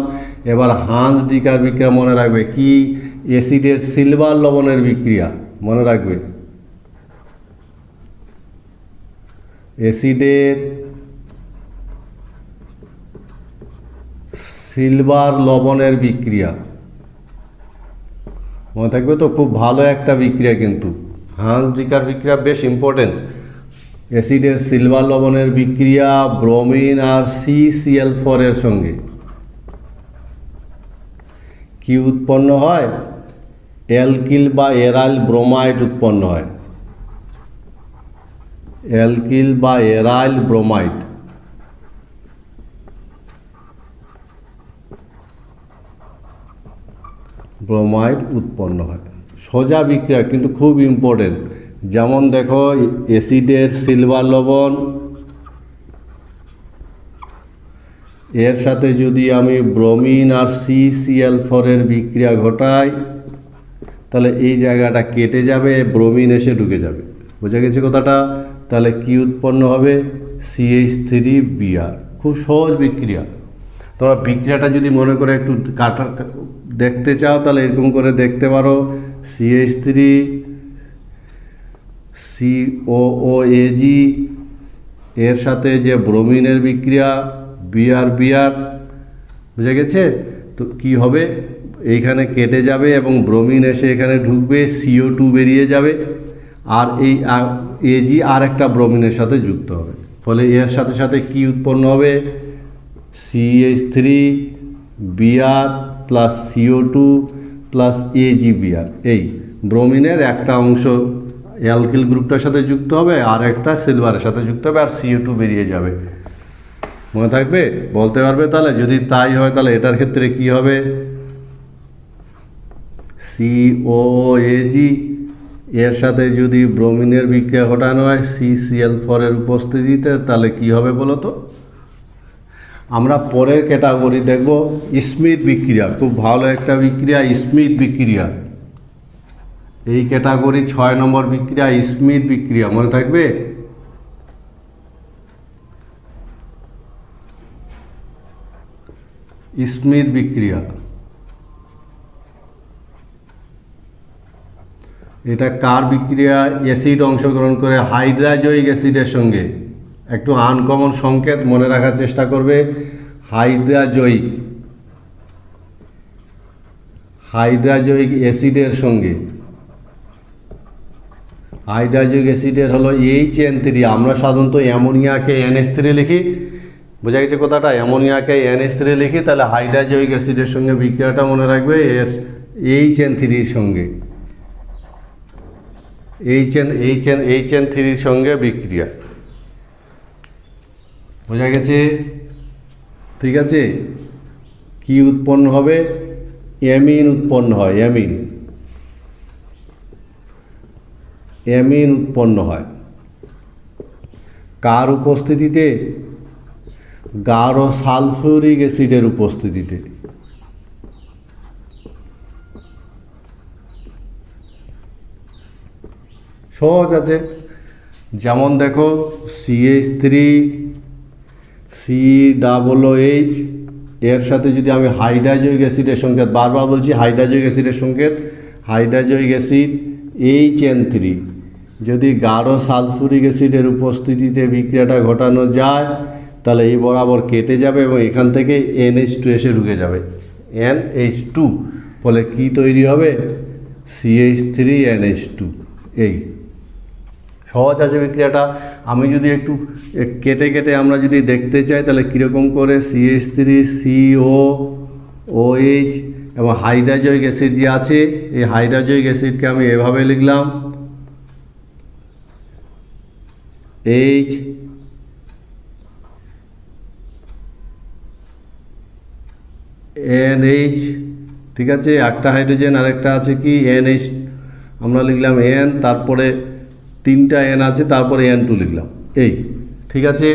এবার হান্স ডিকার বিক্রিয়া মনে রাখবে কি? অ্যাসিডের সিলভার লবণের বিক্রিয়া মনে রাখবে। অ্যাসিডের সিলভার লবণের বিক্রিয়া মনে থাকবে তো? খুব ভালো একটা বিক্রিয়া কিন্তু হান্স ডিকার বিক্রিয়া, বেশ ইম্পর্টেন্ট। অ্যাসিডের সিলভার লবণের বিক্রিয়া ব্রোমিন আর CCl4 এর সঙ্গে কি উৎপন্ন হয়? অ্যালকিল বা এরাইল ব্রোমাইড উৎপন্ন হয়। অ্যালকিল বা এরাইল ব্রোমাইড। উৎপন্ন হয়। সোজা বিক্রিয়া কিন্তু খুব ইম্পর্টেন্ট। যেমন দেখো, অ্যাসিডের সিলভার লবণ এর সাথে যদি আমি ব্রোমিন আর CCl4 এর বিক্রিয়া ঘটাই তাহলে এই জায়গাটা কেটে যাবে, ব্রোমিন এসে ঢুকে যাবে। বোঝা গেছে কথাটা? তাহলে কি উৎপন্ন হবে? CH3Br। খুব সহজ বিক্রিয়া। তোমরা বিক্রিয়াটা যদি মনে করে একটু দেখতে চাও তাহলে এরকম করে দেখতে পারো। CH3COOAg এর সাথে যে ব্রোমিনের বিক্রিয়া Br। বুঝে গেছে তো? কি হবে? এইখানে কেটে যাবে এবং ব্রোমিন এসে এখানে ঢুকবে, CO2 বেরিয়ে যাবে, আর এই Ag আর একটা ব্রোমিনের সাথে যুক্ত হবে। ফলে এর সাথে সাথে কি উৎপন্ন হবে? CH3Br plus CO2 plus AgBr। এই ব্রোমিনের একটা অংশ অ্যালকিল গ্রুপটার সাথে যুক্ত হবে, আর একটা সিলভারের সাথে যুক্ত হবে, আর CO2 বেরিয়ে যাবে। মনে থাকবে? বলতে পারবে তাহলে? যদি তাই হয় তাহলে এটার ক্ষেত্রে কি হবে? COOAg এর সাথে যদি ব্রোমিনের বিক্রিয়া ঘটানো হয় CCl4 এর উপস্থিতিতে তাহলে কি হবে বলো তো? আমরা পরের ক্যাটাগরি দেখব স্মিথ বিক্রিয়া। খুব ভালো একটা বিক্রিয়া, স্মিথ বিক্রিয়া। এই ক্যাটাগরি 6 নম্বর বিক্রিয়া, স্মিথ বিক্রিয়া। মনে থাকবে? স্মিথ বিক্রিয়া এটা কার বিক্রিয়া? অ্যাসিড অংশগ্রহণ করে হাইড্রাজয়িক অ্যাসিডের সঙ্গে। একটু আনকমন সংকেত মনে রাখার চেষ্টা করবে। হাইড্রাজয়িক অ্যাসিডের সঙ্গে। হাইড্রাজয়িক অ্যাসিডের হলো HN3। আমরা সাধারণত অ্যামোনিয়াকে NH3 লিখি। বোঝা গেছে কথাটা? অ্যামোনিয়াকে NH3 লিখি, তাহলে হাইড্রাজয়িক অ্যাসিডের সঙ্গে বিক্রিয়াটা মনে রাখবে HN3 সঙ্গে। HN3 সঙ্গে বিক্রিয়া। বোঝা গেছে? ঠিক আছে। কি উৎপন্ন হবে? অ্যামিন উৎপন্ন হয়। অ্যামিন উৎপন্ন হয় কার উপস্থিতিতে? গাঢ় সালফিউরিক অ্যাসিডের উপস্থিতিতে। সহজ আছে। যেমন দেখো, CH3COOH এর সাথে যদি আমি হাইড্রাজয়িক অ্যাসিডের সংকেত, বারবার বলছি হাইড্রাজয়িক অ্যাসিডের সংকেত, হাইড্রাজয়িক অ্যাসিড HN3 যদি গাঢ় সালফুরিক অ্যাসিডের উপস্থিতিতে বিক্রিয়াটা ঘটানো যায় তাহলে এই বরাবর কেটে যাবে এবং এখান থেকে NH2 এসে ঢুকে যাবে, NH2, ফলে কি তৈরি হবে? CH3NH2। এই সহজ আছে বিক্রিয়াটা। আমি যদি একটু কেটে কেটে আমরা যদি দেখতে চাই তাহলে কীরকম করে CH3COOH এবং হাইড্রোজয়িক অ্যাসিড যে আছে, এই হাইড্রোজয়িক অ্যাসিডকে আমি এভাবে লিখলাম NH, ঠিক আছে, একটা হাইড্রোজেন আরেকটা আছে কি NH, আমরা লিখলাম N, তারপরে 3টা N আছে, তারপরে N2 লিখলাম। এই ঠিক আছে,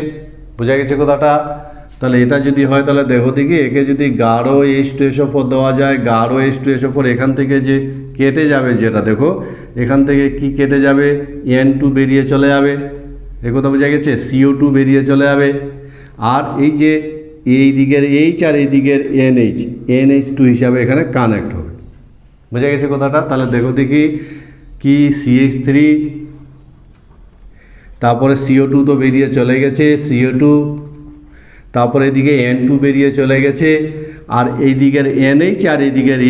বোঝা গেছে কথাটা? তাহলে এটা যদি হয় তাহলে দেখো দেখি, একে যদি গাঢ় H2SO4 দেওয়া যায়, গাঢ় H2SO4 এখান থেকে যে কেটে যাবে, যেটা দেখো এখান থেকে কি কেটে যাবে, N2 বেরিয়ে চলে যাবে, এ কথা বোঝা গেছে, CO2 বেরিয়ে চলে যাবে, আর এই যে এই দিকের H আর এই দিকের NH2 হিসাবে এখানে কানেক্ট হবে। বোঝা গেছে কথাটা? তাহলে দেখো দেখি কি CH3, তারপরে CO2 তো বেরিয়ে চলে গেছে, CO2, তারপরে এদিকে N2 বেরিয়ে চলে গেছে, আর এই দিকের NH আর এই দিকের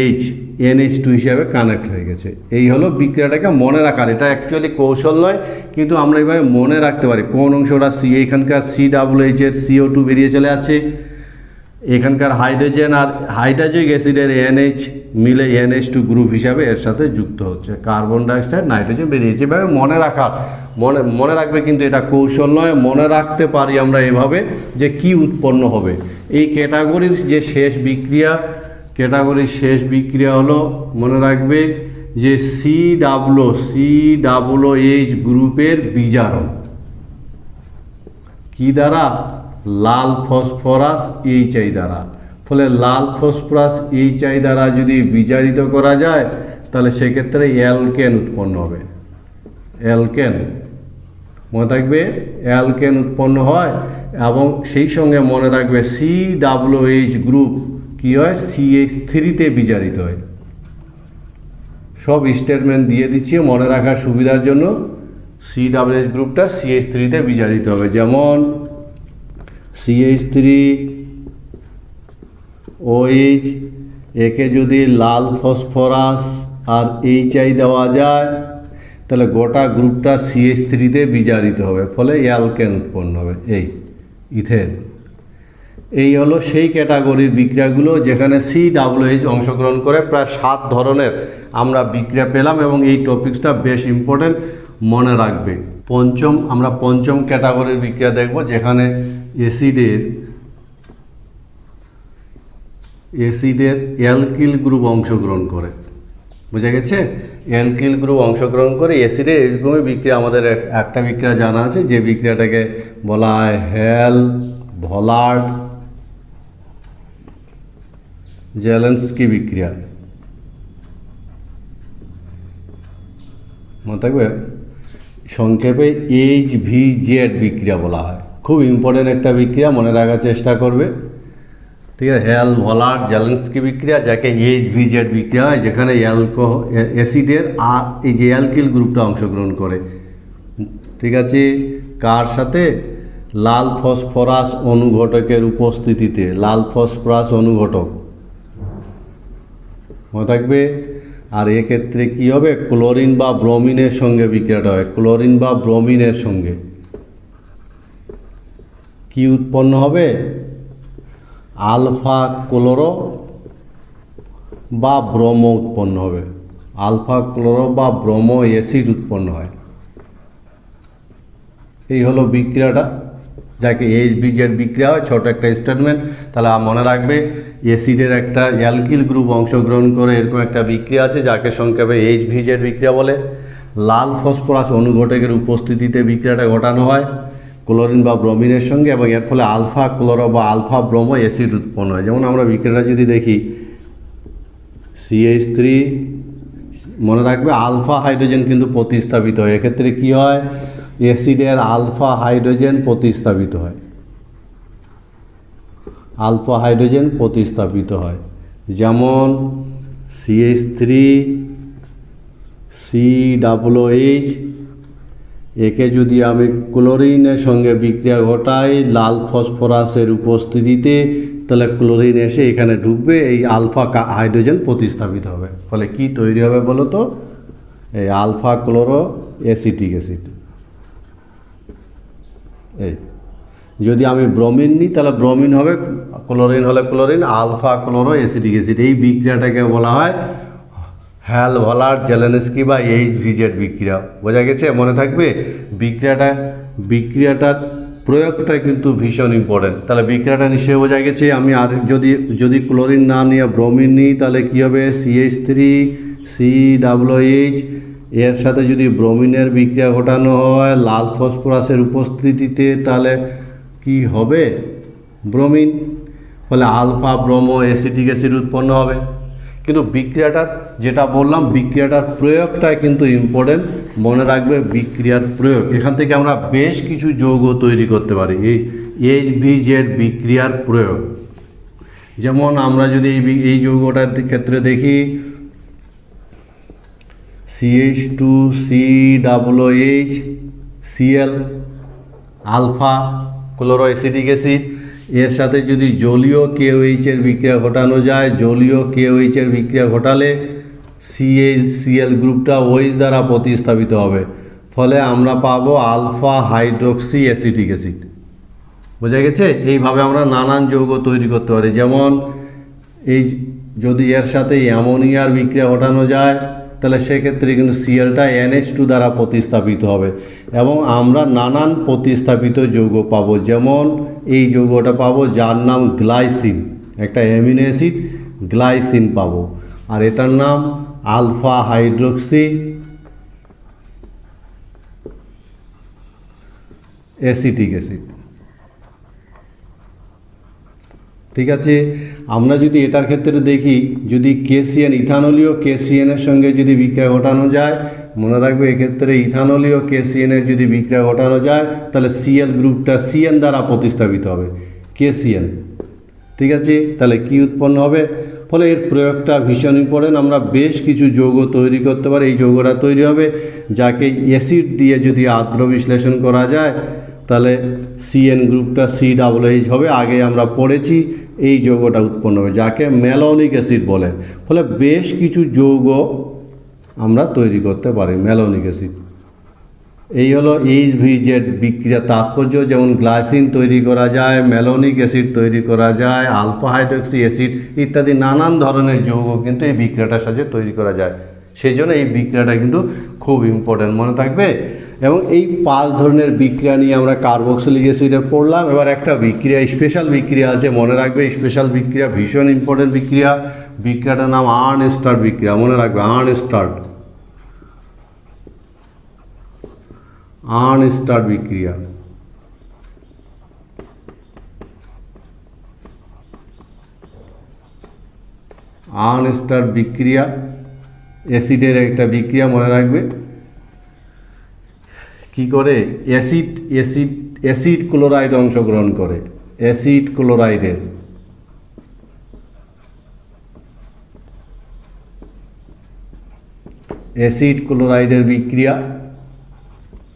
NH2 হিসাবে কানেক্ট হয়ে গেছে। এই হলো বিক্রিয়াটাকে মনে রাখার। এটা অ্যাকচুয়ালি কৌশল নয়, কিন্তু আমরা এইভাবে মনে রাখতে পারি। কোন অংশটা এখানকার COOH এর CO2 বেরিয়ে চলে আছে, এখানকার হাইড্রোজেন আর হাইড্রোজয়িক অ্যাসিডের NH মিলে NH2 গ্রুপ হিসাবে এর সাথে যুক্ত হচ্ছে, কার্বন ডাইঅক্সাইড নাইট্রোজেন বেরিয়েছে। এভাবে মনে রাখার, মনে রাখবে, কিন্তু এটা কৌশল নয়। মনে রাখতে পারি আমরা এভাবে যে কি উৎপন্ন হবে। এই ক্যাটাগরির যে শেষ বিক্রিয়া, ক্যাটাগরির শেষ বিক্রিয়া হলো, মনে রাখবে যে COOH গ্রুপের বিজারণ কি দ্বারা? লাল ফসফরাস HI দ্বারা। ফলে লাল ফসফরাস HI দ্বারা যদি বিজারিত করা যায় তাহলে সেক্ষেত্রে অ্যালকেন উৎপন্ন হবে। অ্যালকেন মনে থাকবে, অ্যালকেন উৎপন্ন হয়, এবং সেই সঙ্গে মনে রাখবে COOH গ্রুপ কি হয়? CH3-তে বিজারিত হয়। সব স্টেটমেন্ট দিয়ে দিচ্ছি মনে রাখার সুবিধার জন্য। COOH গ্রুপটা CH3-তে বিজারিত হবে, যেমন CH3OH, একে যদি লাল ফসফরাস আর HI দেওয়া যায় তাহলে গোটা গ্রুপটা CH3-তে বিজারিত হবে, ফলে অ্যালকেন উৎপন্ন হবে, এই ইথেন। এই হলো সেই ক্যাটাগরির বিক্রিয়াগুলো যেখানে COOH অংশগ্রহণ করে। প্রায় 7 ধরনের আমরা বিক্রিয়া পেলাম, এবং এই টপিকসটা বেশ ইম্পর্টেন্ট, মনে রাখবে। আমরা পঞ্চম ক্যাটাগরির বিক্রিয়া দেখব, যেখানে অ্যাসিডের অ্যালকিল গ্রুপ অংশগ্রহণ করে। বোঝা গেছে? অ্যালকিল গ্রুপ অংশগ্রহণ করে অ্যাসিডের এরকমই বিক্রিয়া। আমাদের একটা বিক্রিয়া জানা আছে, যে বিক্রিয়াটাকে বলা হয় হেল-ভলার্ড-জেলেন্সকি বিক্রিয়া। মনে থাকবে, সংক্ষেপে HVZ বিক্রিয়া বলা হয়। খুব ইম্পর্টেন্ট একটা বিক্রিয়া, মনে রাখার চেষ্টা করবে। ঠিক আছে, হেল-ভলার্ড-জেলেন্সকি বিক্রিয়া, যাকে HVZ বিক্রিয়া হয়, যেখানে অ্যাসিডের আর এই যে অ্যালকিল গ্রুপটা অংশগ্রহণ করে। ঠিক আছে, কার সাথে? লাল ফসফরাস অনুঘটকের উপস্থিতিতে। লাল ফসফরাস অনুঘটক মনে থাকবে। আর এক্ষেত্রে কী হবে? ক্লোরিন বা ব্রোমিনের সঙ্গে বিক্রিয়াটা হয়। ক্লোরিন বা ব্রোমিনের সঙ্গে কি উৎপন্ন হবে? আলফা ক্লোরো বা ব্রোমো উৎপন্ন হবে। আলফা ক্লোরো বা ব্রোমো অ্যাসিড উৎপন্ন হয়। এই হলো বিক্রিয়াটা, যাকে HVZ বিক্রিয়া হয়। ছোট একটা স্টেটমেন্ট, তাহলে মনে রাখবে অ্যাসিডের একটা অ্যালকিল গ্রুপ অংশগ্রহণ করে এরকম একটা বিক্রিয়া আছে, যাকে সংক্ষেপে HVZ বিক্রিয়া বলে। লাল ফসফরাস অনুঘটকের উপস্থিতিতে বিক্রিয়াটা ঘটানো হয় ক্লোরিন বা ব্রোমিনের সঙ্গে, এবং এর ফলে আলফা ক্লোরো বা আলফা ব্রোমো অ্যাসিড উৎপন্ন হয়। যেমন আমরা বিক্রিয়াটা যদি দেখি, CH3, মনে রাখবে আলফা হাইড্রোজেন কিন্তু প্রতিস্থাপিত হয়। এক্ষেত্রে কী হয়? অ্যাসিডের আলফা হাইড্রোজেন প্রতিস্থাপিত হয়। আলফা হাইড্রোজেন প্রতিস্থাপিত হয়, যেমন CH3COOH একে যদি আমি ক্লোরিনের সঙ্গে বিক্রিয়া ঘটাই লাল ফসফরাসের উপস্থিতিতে, তাহলে ক্লোরিন এসে এখানে ঢুকবে, এই আলফা হাইড্রোজেন প্রতিস্থাপিত হবে। ফলে কি তৈরি হবে বলো তো? এই আলফা ক্লোরো অ্যাসিটিক অ্যাসিড। এই যদি আমি ব্রোমিন নিই তাহলে ব্রোমিন হবে, ক্লোরিন হলে chlorine, alpha chloro acetic acid. এই বিক্রিয়াটাকে বলা হয় হ্যাল-ভলার জেলেনস্কি বা HVZ বিক্রিয়া। বোঝা গেছে? মনে থাকবে বিক্রিয়াটার প্রয়োগটা কিন্তু ভীষণ ইম্পর্টেন্ট। তাহলে বিক্রিয়াটা নিশ্চয়ই বোঝা গেছে। আমি আর যদি ক্লোরিন না নিয়ে ব্রোমিন নিই তাহলে কী হবে? CH3COOH, এর সাথে যদি ব্রোমিনের বিক্রিয়া ঘটানো হয় লাল ফসফরাসের উপস্থিতিতে, তাহলে কি হবে? ব্রোমিন। ফলে আলফা ব্রোমো অ্যাসিটিক অ্যাসিড উৎপন্ন হবে। কিন্তু বিক্রিয়াটার যেটা বললাম, বিক্রিয়াটার প্রয়োগটা কিন্তু ইম্পর্টেন্ট। মনে রাখবে বিক্রিয়ার প্রয়োগ, এখান থেকে আমরা বেশ কিছু যৌগ তৈরি করতে পারি। এই HVZ বিক্রিয়ার প্রয়োগ, যেমন আমরা যদি এই যৌগটার ক্ষেত্রে দেখি CH2COOH Cl alpha chloro acetic acid, এর সাথে যদি জলীয় KOH এর বিক্রিয়া ঘটানো যায়, জলীয় KOH এর বিক্রিয়া ঘটালে CH-Cl গ্রুপটা OH দ্বারা প্রতিস্থাপিত হবে। ফলে আমরা পাবো আলফা হাইড্রোক্সি অ্যাসিটিক অ্যাসিড। বোঝা গেছে? এইভাবে আমরা নানান যৌগ তৈরি করতে পারি। যেমন এই যদি এর সাথে অ্যামোনিয়ার বিক্রিয়া ঘটানো যায় তাহলে সেক্ষেত্রে কিন্তু Clটা NH2 দ্বারা প্রতিস্থাপিত হবে এবং আমরা নানান প্রতিস্থাপিত যৌগ পাবো। যেমন এই যৌগটা পাবো যার নাম গ্লাইসিন, একটা অ্যামিনো অ্যাসিড গ্লাইসিন পাবো, আর এটার নাম আলফা হাইড্রোক্সি অ্যাসিটিক অ্যাসিড। ঠিক আছে? আমরা যদি এটার ক্ষেত্রে দেখি, যদি KCN ইথানলীয় KCNের সঙ্গে যদি বিক্রিয়া ঘটানো যায়, মনে রাখবে এক্ষেত্রে ইথানলীয় KCNের যদি বিক্রিয়া ঘটানো যায় তাহলে Cl গ্রুপটা CN দ্বারা প্রতিস্থাপিত হবে, KCN। ঠিক আছে? তাহলে কি উৎপন্ন হবে? ফলে এর প্রয়োগটা ভীষণ ইম্পর্টেন্ট। আমরা বেশ কিছু যৌগ তৈরি করতে পারি। এই যৌগটা তৈরি হবে যাকে অ্যাসিড দিয়ে যদি আদ্র বিশ্লেষণ করা যায় তাহলে CN গ্রুপটা COOH হবে। আগে আমরা পড়েছি এই যৌগটা উৎপন্ন হবে যাকে ম্যালোনিক অ্যাসিড বলে। ফলে বেশ কিছু যৌগ আমরা তৈরি করতে পারি ম্যালোনিক অ্যাসিড। এই হলো HVZ বিক্রিয়া তাৎপর্য। যেমন গ্লাইসিন তৈরি করা যায়, ম্যালোনিক অ্যাসিড তৈরি করা যায়, আলফা হাইড্রোক্সি অ্যাসিড ইত্যাদি নানান ধরনের যৌগ কিন্তু এই বিক্রিয়াটার সাথে তৈরি করা যায়। সেই জন্য এই বিক্রিয়াটা কিন্তু খুব ইম্পর্ট্যান্ট, মনে থাকবে। এবং এই 5 ধরনের বিক্রিয়া নিয়ে আমরা কার্বক্সিলিক অ্যাসিডে পড়লাম। এবার একটা বিক্রিয়া, স্পেশাল বিক্রিয়া আছে, মনে রাখবে স্পেশাল বিক্রিয়া ভীষণ ইম্পর্টেন্ট বিক্রিয়া। বিক্রিয়াটার নাম আর্নস্টার্ট বিক্রিয়া, মনে রাখবে আর্নস্টার্ট বিক্রিয়া। আর্নস্টার্ট বিক্রিয়া অ্যাসিডের একটা বিক্রিয়া, মনে রাখবে। কি করে? অ্যাসিড ক্লোরাইড অংশগ্রহণ করে, অ্যাসিড ক্লোরাইডের বিক্রিয়া।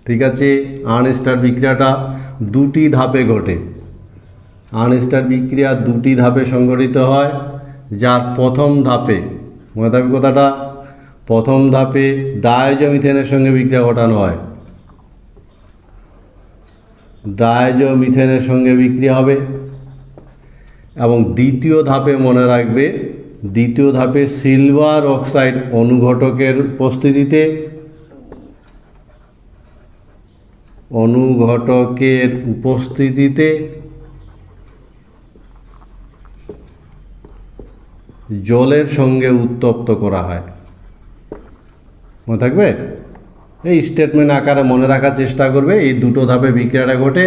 ঠিক আছে? আর্নস্টার্ট বিক্রিয়াটা 2টি ধাপে ঘটে। আর্নস্টার্ট বিক্রিয়া 2টি ধাপে সংঘটিত হয়, যার প্রথম ধাপে, মনে থাকবে কথাটা, প্রথম ধাপে ডায়াজোমিথেনের সঙ্গে বিক্রিয়া ঘটানো হয়, ডায়াজোমিথেনের সঙ্গে বিক্রিয়া হবে। এবং দ্বিতীয় ধাপে, মনে রাখবে, দ্বিতীয় ধাপে সিলভার অক্সাইড অনুঘটকের উপস্থিতিতে জলের সঙ্গে উত্তপ্ত করা হয়। মনে থাকবে? এই স্টেটমেন্ট আকারে মনে রাখার চেষ্টা করবে। এই দুটো ধাপে বিক্রিয়াটা ঘটে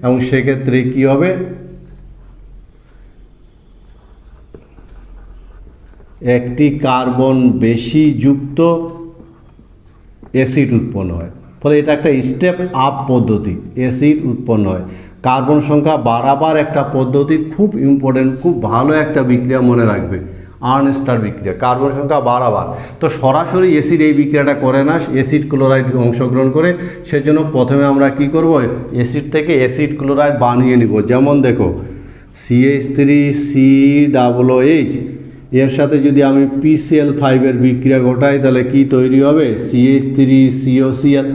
এবং সেক্ষেত্রে কি হবে? একটি কার্বন বেশি যুক্ত অ্যাসিড উৎপন্ন হয়। ফলে এটা একটা স্টেপ আপ পদ্ধতি, অ্যাসিড উৎপন্ন হয়। কার্বন সংখ্যা বাড়াবার একটা পদ্ধতি, খুব ইম্পর্টেন্ট, খুব ভালো একটা বিক্রিয়া, মনে রাখবে। আর্নস্টার বিক্রিয়া, কার্বন সংখ্যা বাড়াবার। তো সরাসরি অ্যাসিড এই বিক্রিয়াটা করে না, অ্যাসিড ক্লোরাইড অংশগ্রহণ করে। সেজন্য প্রথমে আমরা কি করব, অ্যাসিড থেকে অ্যাসিড ক্লোরাইড বানিয়ে নিব। যেমন দেখো CH3COOH, এর সাথে যদি আমি PCl5 এর বিক্রিয়া ঘটাই তাহলে কি তৈরি হবে, CH3COCl।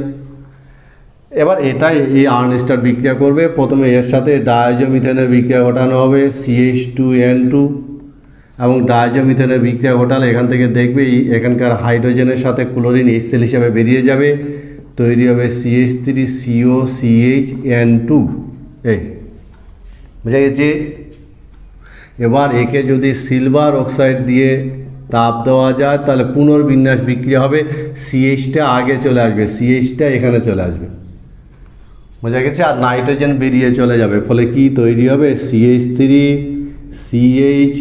এবার এটাই এই আর্নস্টার বিক্রিয়া করবে। প্রথমে এর সাথে ডায়াজোমিথেনের বিক্রিয়া ঘটানো হবে, CH2N2, এবং ডায়াজোমিথেনের বিক্রিয়া ঘটালে এখান থেকে দেখবে এখানকার হাইড্রোজেনের সাথে ক্লোরিন HCl হিসাবে বেরিয়ে যাবে, তৈরি হবে CH3COCHN2। এই বুঝা গেছে। এবার একে যদি সিলভার অক্সাইড দিয়ে তাপ দেওয়া যায় তাহলে পুনর্বিন্যাস বিক্রিয়া হবে, CHটা আগে চলে আসবে, CHটা এখানে চলে আসবে, বোঝা গেছে। আর নাইট্রোজেন বেরিয়ে চলে যাবে, ফলে কি তৈরি হবে, CH3CH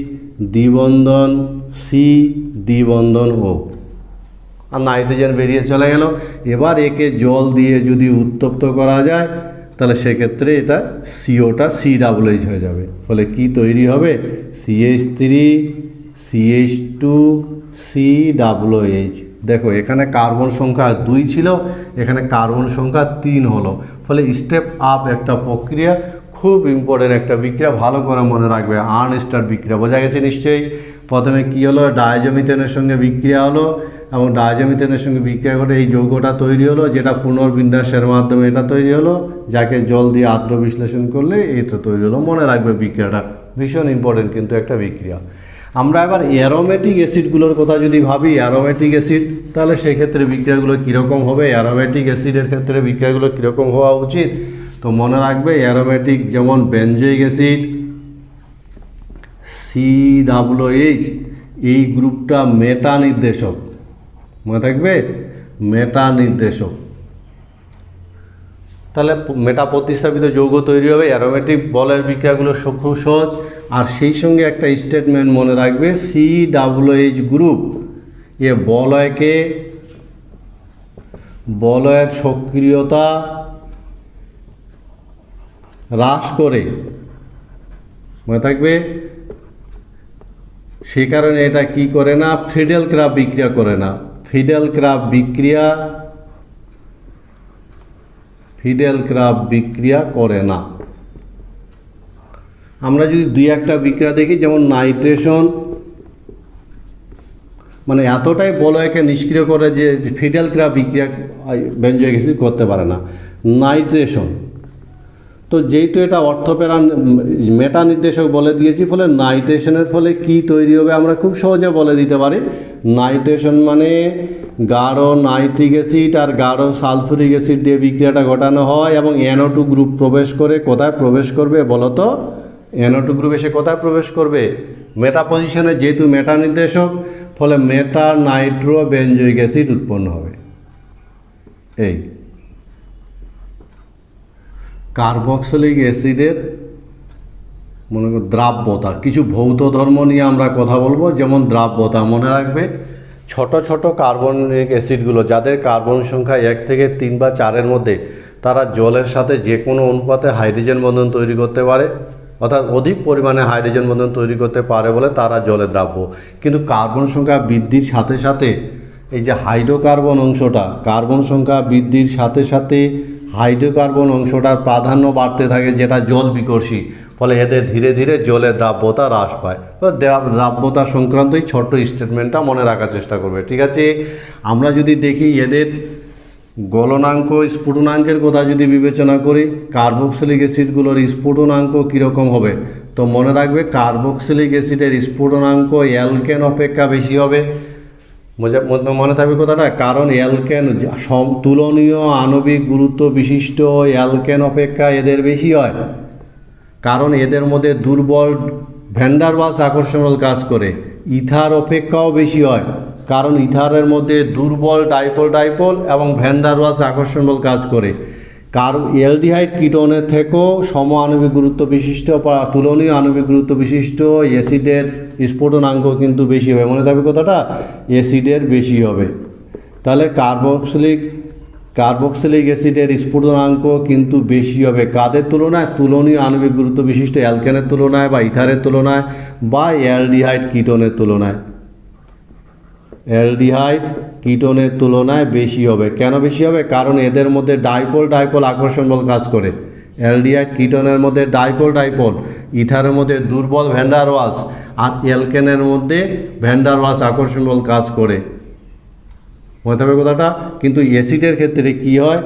দ্বিবন্ধন C দ্বিবন্ধন O, আর নাইট্রোজেন বেরিয়ে চলে গেল। এবার একে জল দিয়ে যদি উত্তপ্ত করা যায় তাহলে সেক্ষেত্রে এটা COটা COOH হয়ে যাবে, ফলে কি তৈরি হবে, CH3CH2COOH। দেখো এখানে কার্বন সংখ্যা 2 ছিল, এখানে কার্বন সংখ্যা 3 হলো, ফলে স্টেপ আপ একটা প্রক্রিয়া, খুব ইম্পর্টেন্ট একটা বিক্রিয়া, ভালো করে মনে রাখবে, আর্নস্টার বিক্রিয়া। বোঝা গেছে নিশ্চয়ই। প্রথমে কি হলো, ডায়াজোমিথেনের সঙ্গে বিক্রিয়া হলো, এবং ডায়াজোমিথেনের সঙ্গে বিক্রিয়া ঘটে এই যৌগটা তৈরি হলো, যেটা পুনর্বিন্যাসের মাধ্যমে এটা তৈরি হলো, যাকে জল দিয়ে আদ্র বিশ্লেষণ করলে এটা তৈরি হলো। মনে রাখবে বিক্রিয়াটা, ভীষণ ইম্পর্টেন্ট কিন্তু একটা বিক্রিয়া। আমরা এবার অ্যারোমেটিক অ্যাসিডগুলোর কথা যদি ভাবি, অ্যারোমেটিক অ্যাসিড, তাহলে সেক্ষেত্রে বিক্রিয়াগুলো কীরকম হবে, অ্যারোমেটিক অ্যাসিডের ক্ষেত্রে বিক্রিয়াগুলো কীরকম হওয়া উচিত। তো মনে রাখবে অ্যারোমেটিক যেমন বেনজোইক অ্যাসিড COOH, এই গ্রুপটা মেটা নির্দেশক, মনে থাকবে মেটা নির্দেশক। তাহলে মেটা প্রতিস্থাপিত যৌগ তৈরি হবে, অ্যারোমেটিক বলয়ের বিক্রিয়াগুলো খুব সহজ। আর সেই সঙ্গে একটা স্টেটমেন্ট মনে রাখবে, COOH গ্রুপ এ বলয়ের সক্রিয়তা হ্রাস করে, মনে থাকবে। সেই কারণে এটা কি করে না, ফ্রিডেল ক্রাফট বিক্রিয়া করে না, ফ্রিডেল ক্রাফট বিক্রিয়া করে না। আমরা যদি দুই একটা বিক্রিয়া দেখি, যেমন নাইট্রেশন, মানে এতটাই বলয়কে নিষ্ক্রিয় করে যে ফ্রিডেল ক্রাফট বিক্রিয়া বেনজোইক অ্যাসিড করতে পারে না। নাইট্রেশন, তো যেহেতু এটা অর্থপ্রেরণ মেটা নির্দেশক বলে দিয়েছি, ফলে নাইট্রেশনের ফলে কি তৈরি হবে আমরা খুব সহজে বলে দিতে পারি। নাইট্রেশন মানে গাঢ় নাইট্রিক অ্যাসিড আর গাঢ় সালফুরিক অ্যাসিড দিয়ে বিক্রিয়াটা ঘটানো হয়, এবং NO2 গ্রুপ প্রবেশ করে, কোথায় প্রবেশ করবে বলো তো, NO2 গ্রুপ এসে কোথায় প্রবেশ করবে, মেটা পজিশনে, যেহেতু মেটা নির্দেশক, ফলে মেটা নাইট্রো বেনজোইক অ্যাসিড উৎপন্ন হবে। এই কার্বক্সিলিক অ্যাসিডের মনে করো দ্রাব্যতা, কিছু ভৌত ধর্ম নিয়ে আমরা কথা বলবো। যেমন দ্রাব্যতা, মনে রাখবে ছোট ছোট কার্বনিক অ্যাসিডগুলো যাদের কার্বন সংখ্যা 1 থেকে 3 বা 4-এর মধ্যে, তারা জলের সাথে যে কোনো অনুপাতে হাইড্রোজেন বন্ধন তৈরি করতে পারে, অর্থাৎ অধিক পরিমাণে হাইড্রোজেন বন্ধন তৈরি করতে পারে বলে তারা জলে দ্রাব্য। কিন্তু কার্বন সংখ্যা বৃদ্ধির সাথে সাথে এই যে হাইড্রোকার্বন অংশটা, কার্বন সংখ্যা বৃদ্ধির সাথে সাথে হাইড্রোকার্বন অংশটার প্রাধান্য বাড়তে থাকে, যেটা জল বিকর্ষী, ফলে এদের ধীরে ধীরে জলের দ্রাব্যতা হ্রাস পায়। তো দ্রাব্যতা সংক্রান্ত এই ছোট্ট স্টেটমেন্টটা মনে রাখার চেষ্টা করবে, ঠিক আছে। আমরা যদি দেখি এদের গলনাঙ্ক, স্ফুটনাঙ্কের কথা যদি বিবেচনা করি, কার্বক্সিলিক অ্যাসিডগুলোর স্ফুটনাঙ্ক কীরকম হবে, তো মনে রাখবে কার্বক্সিলিক অ্যাসিডের স্ফুটনাঙ্ক অ্যালকেন অপেক্ষা বেশি হবে। মনে থাকবে কথাটা, কারণ অ্যালকেন তুলনীয় আণবিক গুরুত্ব বিশিষ্ট অ্যালকেন অপেক্ষা এদের বেশি হয়, কারণ এদের মধ্যে দুর্বল ভ্যান ডার ওয়ালস আকর্ষণ বল কাজ করে। ইথার অপেক্ষাও বেশি হয়, কারণ ইথারের মধ্যে দুর্বল ডাইপোল এবং ভ্যান ডার ওয়ালস আকর্ষণ বল কাজ করে। অ্যালডিহাইড কিটোনের থেকেও সম আণবিক গুরুত্ব বিশিষ্ট বা তুলনীয় আণবিক গুরুত্ব বিশিষ্ট অ্যাসিডের স্ফুটনাঙ্ক কিন্তু বেশি হবে। মনে থাকবে কথাটা, অ্যাসিডের বেশি হবে। তাহলে কার্বক্সিলিক কার্বক্সিলিক অ্যাসিডের স্ফুটনাঙ্ক কিন্তু বেশি হবে কাদের তুলনায়? তুলনীয় আণবিক গুরুত্ব বিশিষ্ট অ্যালকেনের তুলনায় বা ইথারের তুলনায় বা অ্যালডিহাইড কিটোনের তুলনায়। অ্যালডিহাইড কিটোনের তুলনায় বেশি হবে। কেন বেশি হবে? কারণ এদের মধ্যে ডাইপোল ডাইপোল আকর্ষণ বল কাজ করে। অ্যালডিহাইড কিটোনের মধ্যে ডাইপোল ডাইপোল, ইথারের মধ্যে দুর্বল ভ্যান্ডার ওয়ালস, আর অ্যালকেনের মধ্যে ভ্যান্ডার ওয়ালস আকর্ষণ বল কাজ করে। মনে থাকবে কথাটা। কিন্তু অ্যাসিডের ক্ষেত্রে কি হয়?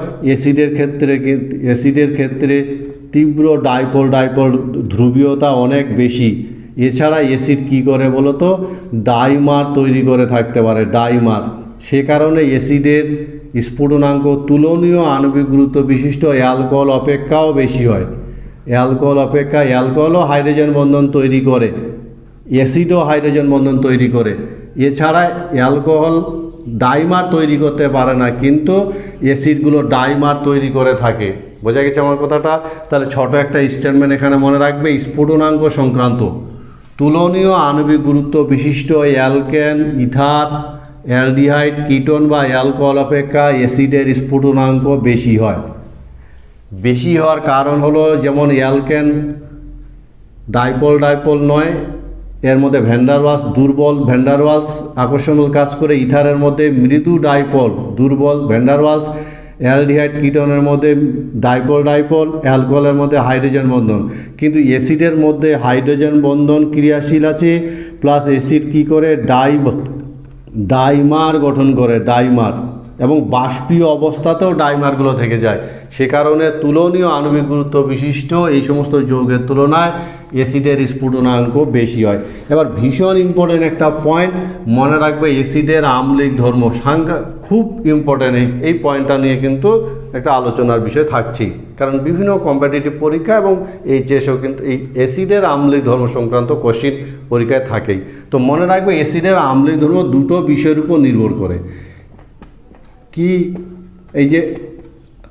অ্যাসিডের ক্ষেত্রে তীব্র ডাইপোল ডাইপোল ধ্রুবীয়তা অনেক বেশি। এছাড়া অ্যাসিড কি করে বলো তো? ডাইমার তৈরি করে থাকতে পারে, ডাইমার। সে কারণে অ্যাসিডের স্ফুটনাঙ্ক তুলনীয় আণবিক গুরুত্ব বিশিষ্ট অ্যালকোহল অপেক্ষাও বেশি হয়। অ্যালকোহলও হাইড্রোজেন বন্ধন তৈরি করে, অ্যাসিডও হাইড্রোজেন বন্ধন তৈরি করে। এছাড়া অ্যালকোহল ডাইমার তৈরি করতে পারে না, কিন্তু অ্যাসিডগুলো ডাইমার তৈরি করে থাকে। বোঝা গেছে আমার কথাটা? তাহলে ছোট একটা স্টেটমেন্ট এখানে মনে রাখবে, স্ফুটনাঙ্ক সংক্রান্ত তুলনীয় আণবিক গুরুত্ব বিশিষ্ট অ্যালকেন, ইথার, অ্যালডিহাইড, কিটোন বা অ্যালকোহল অপেক্ষা অ্যাসিডের স্ফুটনাঙ্ক বেশি হয়। বেশি হওয়ার কারণ হলো, যেমন অ্যালকেন ডাইপোল ডাইপোল নয়, এর মধ্যে ভ্যান্ডারওয়ালস দুর্বল ভ্যান্ডারওয়ালস আকর্ষণ কাজ করে। ইথারের মধ্যে মৃদু ডাইপোল দুর্বল ভ্যান্ডারওয়ালস, অ্যালডিহাইড কিটোনের মধ্যে ডাইপোল ডাইপোল, অ্যালকোহলের মধ্যে হাইড্রোজেন বন্ধন। কিন্তু অ্যাসিডের মধ্যে হাইড্রোজেন বন্ধন ক্রিয়াশীল আছে, প্লাস অ্যাসিড কী করে? ডাইমার গঠন করে, ডাইমার, এবং বাষ্পীয় অবস্থাতেও ডাইমারগুলো থেকে যায়। সে কারণে তুলনীয় আণবিক গুরুত্ব বিশিষ্ট এই সমস্ত যৌগের তুলনায় অ্যাসিডের স্ফুটনাঙ্ক বেশি হয়। এবার ভীষণ ইম্পর্টেন্ট একটা পয়েন্ট মনে রাখবে, অ্যাসিডের আম্লিক ধর্ম সংখ্যা খুব ইম্পর্টেন্ট। এই পয়েন্টটা নিয়ে কিন্তু একটা আলোচনার বিষয় থাকছি, কারণ বিভিন্ন কম্পিটিটিভ পরীক্ষা এবং এইচএসও কিন্তু এই অ্যাসিডের আম্লিক ধর্ম সংক্রান্ত কোশ্চিন পরীক্ষায় থাকেই। তো মনে রাখবে, অ্যাসিডের আম্লিক ধর্ম দুটো বিষয়ের উপর নির্ভর করে। কি? এই যে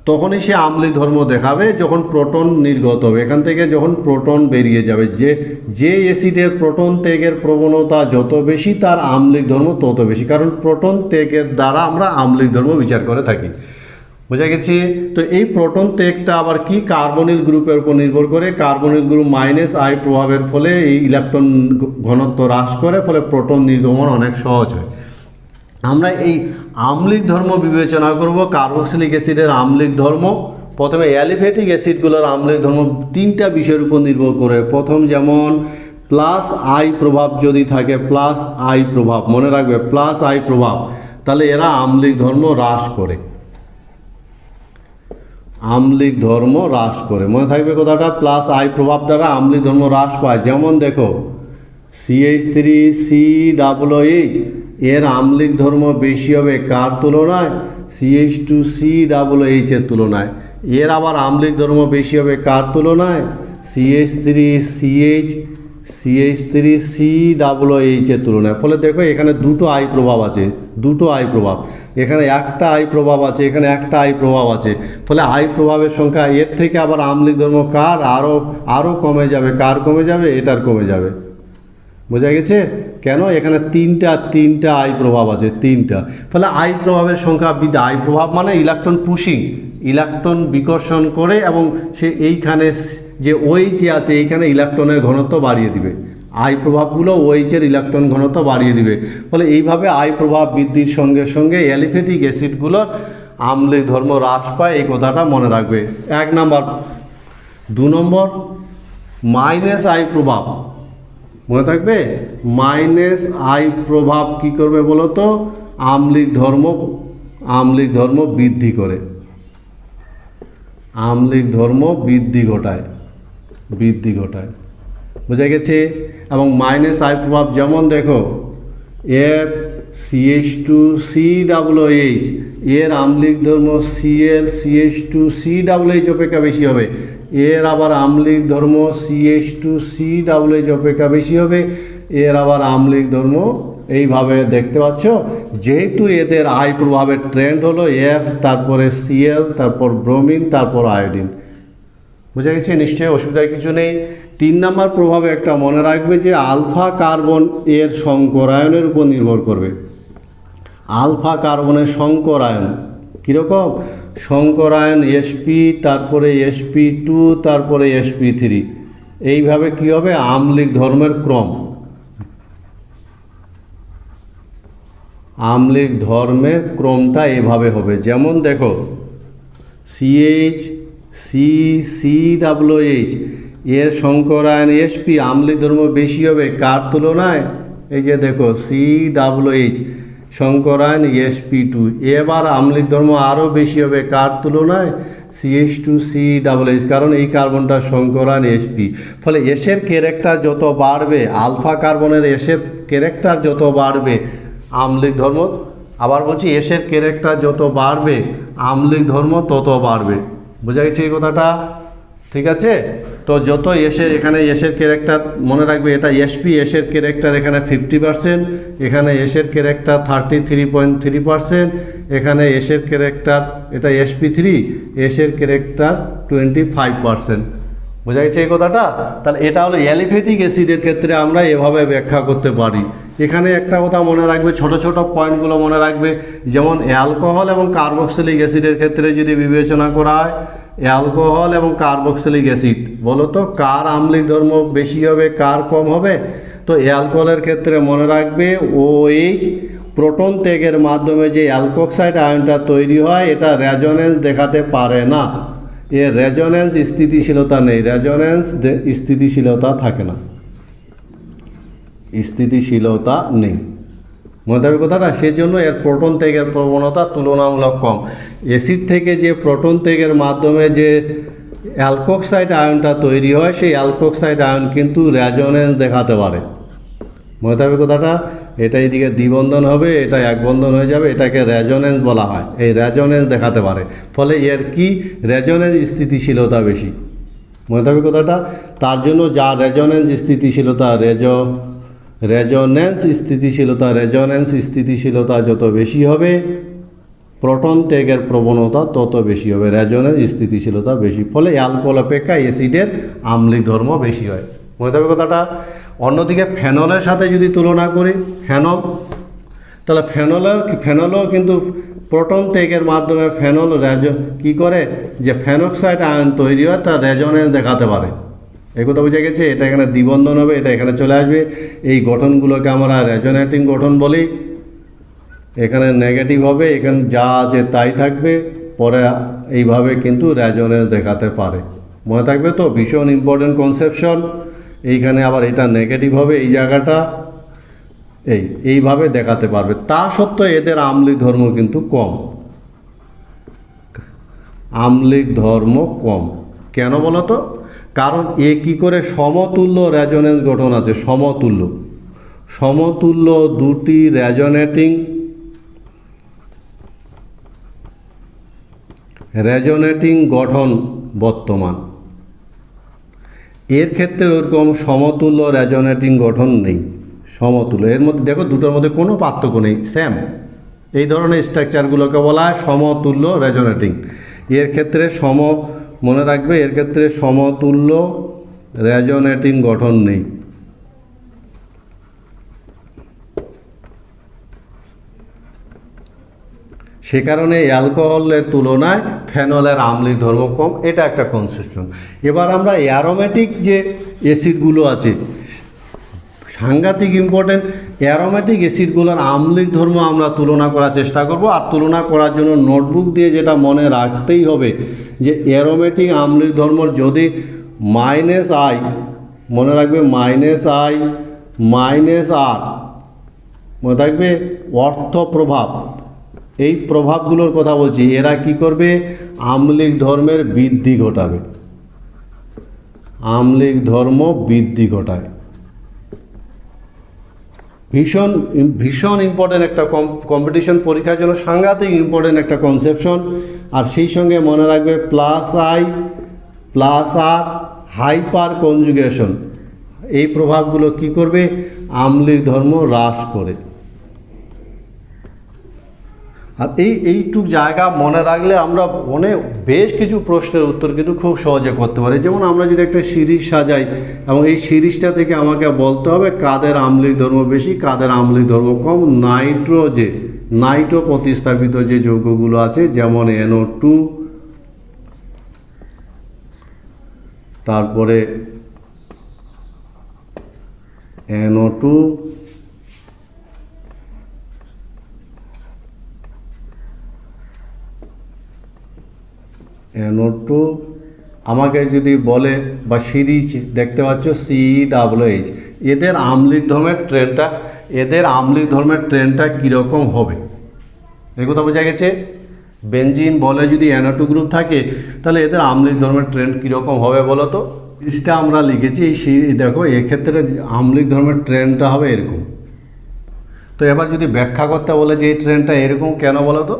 তখনই সে আম্লিক ধর্ম দেখাবে যখন প্রোটন নির্গত হবে, এখান থেকে যখন প্রোটন বেরিয়ে যাবে। যে অ্যাসিডের প্রোটন ত্যাগের প্রবণতা যত বেশি, তার আম্লিক ধর্ম তত বেশি, কারণ প্রোটন ত্যাগের দ্বারা আমরা আম্লিক ধর্ম বিচার করে থাকি। বোঝা গেছে? তো এই প্রোটন ত্যাগটা আবার কি? কার্বনিল গ্রুপের উপর নির্ভর করে। কার্বনিল গ্রুপ -I প্রভাবের ফলে এই ইলেকট্রন ঘনত্ব হ্রাস করে, ফলে প্রোটন নির্গমন অনেক সহজ হয়। আমরা এই আম্লিক ধর্ম বিবেচনা করব। কার্বক্সিলিক অ্যাসিডের আম্লিক ধর্ম, প্রথমে অ্যালিফ্যাটিক অ্যাসিডগুলোর আম্লিক ধর্ম তিনটা বিষয়ের উপর নির্ভর করে। প্রথম, যেমন +I প্রভাব যদি থাকে, +I প্রভাব মনে রাখবে, +I প্রভাব, তাহলে এরা আম্লিক ধর্ম হ্রাস করে, আম্লিক ধর্ম হ্রাস করে। মনে থাকবে কথাটা, +I প্রভাব দ্বারা আম্লিক ধর্ম হ্রাস পায়। যেমন দেখো CH3COOH, এর আম্লিক ধর্ম বেশি হবে কার তুলনায়? CH2COOH এর তুলনায়। এর আবার আম্লিক ধর্ম বেশি হবে কার তুলনায়? CH3COOH এর তুলনায়। ফলে দেখো এখানে দুটো I প্রভাব আছে, দুটো I প্রভাব। এখানে একটা I প্রভাব আছে, এখানে একটা I প্রভাব আছে। ফলে I প্রভাবের সংখ্যা এর থেকে আবার আম্লিক ধর্ম কার আরও কমে যাবে। কার কমে যাবে? এটার কমে যাবে। বোঝা গেছে? কেন? এখানে তিনটা I প্রভাব আছে, তিনটা। ফলে I প্রভাবের সংখ্যা বৃদ্ধি। I প্রভাব মানে ইলেকট্রন পুশিং, ইলেকট্রন বিকর্ষণ করে, এবং সে এইখানে যে OH আছে এইখানে ইলেকট্রনের ঘনত্ব বাড়িয়ে দিবে। I প্রভাবগুলো OH এর ইলেকট্রন ঘনত্ব বাড়িয়ে দিবে। ফলে এইভাবে I প্রভাব বৃদ্ধির সঙ্গে সঙ্গে অ্যালিফ্যাটিক অ্যাসিডগুলোর আম্লিক ধর্ম হ্রাস পায়। এই কথাটা মনে রাখবে, 1 নম্বর। 2 নম্বর, -I প্রভাব মনে থাকবে। -I প্রভাব কি করবে বলো তো? আম্লিক ধর্ম বৃদ্ধি করে, আম্লিক ধর্ম বৃদ্ধি ঘটায়। বোঝা গেছে? এবং -I প্রভাব, যেমন দেখো FCH2COOH, এর আম্লিক ধর্ম CH2COOH অপেক্ষা বেশি হবে। এর আবার আম্লিক ধর্ম CH2COOH অপেক্ষা বেশি হবে। এর আবার আম্লিক ধর্ম এইভাবে দেখতে পাচ্ছ। যেহেতু এদের I প্রভাবের ট্রেন্ড হলো F, তারপরে Cl, তারপর ব্রোমিন, তারপর আয়োডিন। বুঝা গেছে? নিশ্চয়ই অসুবিধা কিছু নেই। 3 নম্বর প্রভাবে একটা মনে রাখবে যে আলফা কার্বন এর সংকরায়নের উপর নির্ভর করবে। আলফা কার্বনের সংকরায়ন কীরকম? সংকরায়ন sp, তারপরে sp2, তারপরে sp3, এইভাবে কি হবে আম্লিক ধর্মের ক্রম, আম্লিক ধর্মের ক্রমটা এভাবে হবে। যেমন দেখো CH CCOOH এর সংকরায়ন sp আম্লিক ধর্ম বেশি হবে কার তুলনায়, এই যে দেখো COOH সংকরায়ন sp2, এবার আম্লিক ধর্ম আরও বেশি হবে কার তুলনায় CH2COOH, কারণ এই কার্বনটা সংকরায়ন sp। ফলে এসের ক্যারেক্টার যত বাড়বে, আলফা কার্বনের এসের ক্যারেক্টার যত বাড়বে আম্লিক ধর্ম, আবার বলছি এসের ক্যারেক্টার যত বাড়বে আম্লিক ধর্ম তত বাড়বে। বোঝা গেছে এই কথাটা? ঠিক আছে। তো যত এসের, এখানে এসের ক্যারেক্টার মনে রাখবে, এটা sp, এসের ক্যারেক্টার এখানে 50%, এখানে এসের ক্যারেক্টার 33.3%, এখানে এসের ক্যারেক্টার এটা sp3, এসের ক্যারেক্টার 25%। বোঝা গেছে এই কথাটা? তাহলে এটা হলো অ্যালিফ্যাটিক অ্যাসিডের ক্ষেত্রে আমরা এভাবে ব্যাখ্যা করতে পারি। এখানে একটা কথা মনে রাখবে, ছোট ছোট পয়েন্টগুলো মনে রাখবে, যেমন অ্যালকোহল এবং কার্বক্সিলিক অ্যাসিডের ক্ষেত্রে যদি বিবেচনা করা হয়, অ্যালকোহল এবং কার্বক্সিলিক অ্যাসিড, বলো তো কার আম্লিক ধর্ম বেশি হবে কার কম হবে? তো অ্যালকোহলের ক্ষেত্রে মনে রাখবে OH প্রোটন ত্যাগের মাধ্যমে যে অ্যালকোক্সাইড আয়নটা তৈরি হয় এটা রেজোনেন্স দেখাতে পারে না, এর রেজোনেন্স স্থিতিশীলতা নেই, রেজোনেন্স স্থিতিশীলতা থাকে না, স্থিতিশীলতা নেই। মনে থাকবে কথাটা? সেজন্য এর প্রোটন ত্যাগের প্রবণতা তুলনামূলক কম। অ্যাসিড থেকে যে প্রোটন ত্যাগের মাধ্যমে যে অ্যালকোক্সাইড আয়নটা তৈরি হয় সেই অ্যালকোক্সাইড আয়ন কিন্তু রেজোনেন্স দেখাতে পারে। মনে থাকবে কথাটা? এটা এইদিকে দ্বিবন্ধন হবে, এটা এক বন্ধন হয়ে যাবে, এটাকে রেজোনেন্স বলা হয়, এই রেজোনেন্স দেখাতে পারে। ফলে এর কি স্থিতিশীলতা স্থিতিশীলতা বেশি। মনে থাকবে কথাটা? তার জন্য যা রেজোনেন্স স্থিতিশীলতা, রেজোনেন্স স্থিতিশীলতা যত বেশি হবে প্রোটন ত্যাগের প্রবণতা তত বেশি হবে, রেজোনেন্স স্থিতিশীলতা বেশি। ফলে অ্যালকোহল অপেক্ষা অ্যাসিডের আম্লিক ধর্ম বেশি হয়। মনে থাকবে কথাটা? অন্যদিকে ফেনলের সাথে যদি তুলনা করি, ফেনল, তাহলে ফেনলও কিন্তু প্রোটন ত্যাগের মাধ্যমে ফেনল কী করে, যে ফেনক্সাইড আয়ন তৈরি হয় তার রেজোনেন্স দেখাতে পারে। এই কথা বুঝে গেছে? এটা এখানে দ্বিবন্ধন হবে, এটা এখানে চলে আসবে, এই গঠনগুলোকে আমরা রেজোনেটিং গঠন বলি। এখানে নেগেটিভ হবে, এখানে যা আছে তাই থাকবে, পরে এইভাবে কিন্তু রেজোনেন্স দেখাতে পারে। মনে থাকবে তো? ভীষণ ইম্পর্টেন্ট কনসেপশন। এইখানে আবার এটা নেগেটিভ হবে, এই জায়গাটা এইভাবে দেখাতে পারবে। তা সত্ত্বেও এদের আম্লিক ধর্ম কিন্তু কম, আম্লিক ধর্ম কম। কেন বলো তো? কারণ এ কী করে সমতুল্য রেজোনেন্স গঠন আছে, সমতুল্য দুটি রেজোনেটিং গঠন বর্তমান। এর ক্ষেত্রে ওরকম সমতুল্য রেজোনেটিং গঠন নেই, সমতুল্য। এর মধ্যে দেখো দুটোর মধ্যে কোনো পার্থক্য নেই, সেম। এই ধরনের স্ট্রাকচারগুলোকে বলা হয় সমতুল্য রেজোনেটিং। এর ক্ষেত্রে মনে রাখবে, এর ক্ষেত্রে সমতুল্য রেজোনেটিং গঠন নেই। সে কারণে অ্যালকোহলের তুলনায় ফেনলের আম্লিক ধর্ম কম, এটা একটা কনসেপশন। এবার আমরা অ্যারোমেটিক যে অ্যাসিডগুলো আছে, সাংঘাতিক ইম্পর্টেন্ট, অ্যারোমেটিক অ্যাসিডগুলোর আম্লিক ধর্ম আমরা তুলনা করার চেষ্টা করব। আর তুলনা করার জন্য নোটবুক দিয়ে যেটা মনে রাখতেই হবে, যে অ্যারোমেটিক আম্লিক ধর্ম যদি -I, মনে রাখবে -I -R, মনে থাকবে অর্থ প্রভাব, এই প্রভাবগুলোর কথা বলছি। এরা কি করবে? আম্লিক ধর্মের বৃদ্ধি ঘটাবে, আম্লিক ধর্ম বৃদ্ধি ঘটায়। ভীষণ ইম্পর্টেন্ট একটা কম্পিটিশন পরীক্ষার জন্য সাংঘাতিক ইম্পর্টেন্ট একটা কনসেপশন। আর সেই সঙ্গে মনে রাখবে +I +R হাইপার কনজুগেশন, এই প্রভাবগুলো কি করবে? আম্লিক ধর্ম হ্রাস করে। আর এইটুক জায়গা মনে রাখলে আমরা বেশ কিছু প্রশ্নের উত্তর কিন্তু খুব সহজে করতে পারি। যেমন আমরা যদি একটা সিরিজ সাজাই এবং এই সিরিজটা থেকে আমাকে বলতে হবে কাদের আম্লিক ধর্ম বেশি, কাদের আম্লিক ধর্ম কম। নাইট্রোজেন, নাইট্রো প্রতিস্থাপিত যে যৌগগুলো আছে, যেমন NO2, তারপরে NO2, আমাকে যদি বলে বা সিরিজ দেখতে পাচ্ছ COOH, এদের আম্লিক ধর্মের ট্রেনটা কীরকম হবে এই কথা বোঝা গেছে। বেঞ্জিন বলে যদি NO2 গ্রুপ থাকে তাহলে এদের আম্লিক ধর্মের ট্রেন কীরকম হবে বলো তো। সিরিজটা আমরা লিখেছি, এই দেখো এক্ষেত্রে আম্লিক ধর্মের ট্রেনটা হবে এরকম। তো এবার যদি ব্যাখ্যা করতে বলে যে এই ট্রেনটা এরকম কেন বলো তো,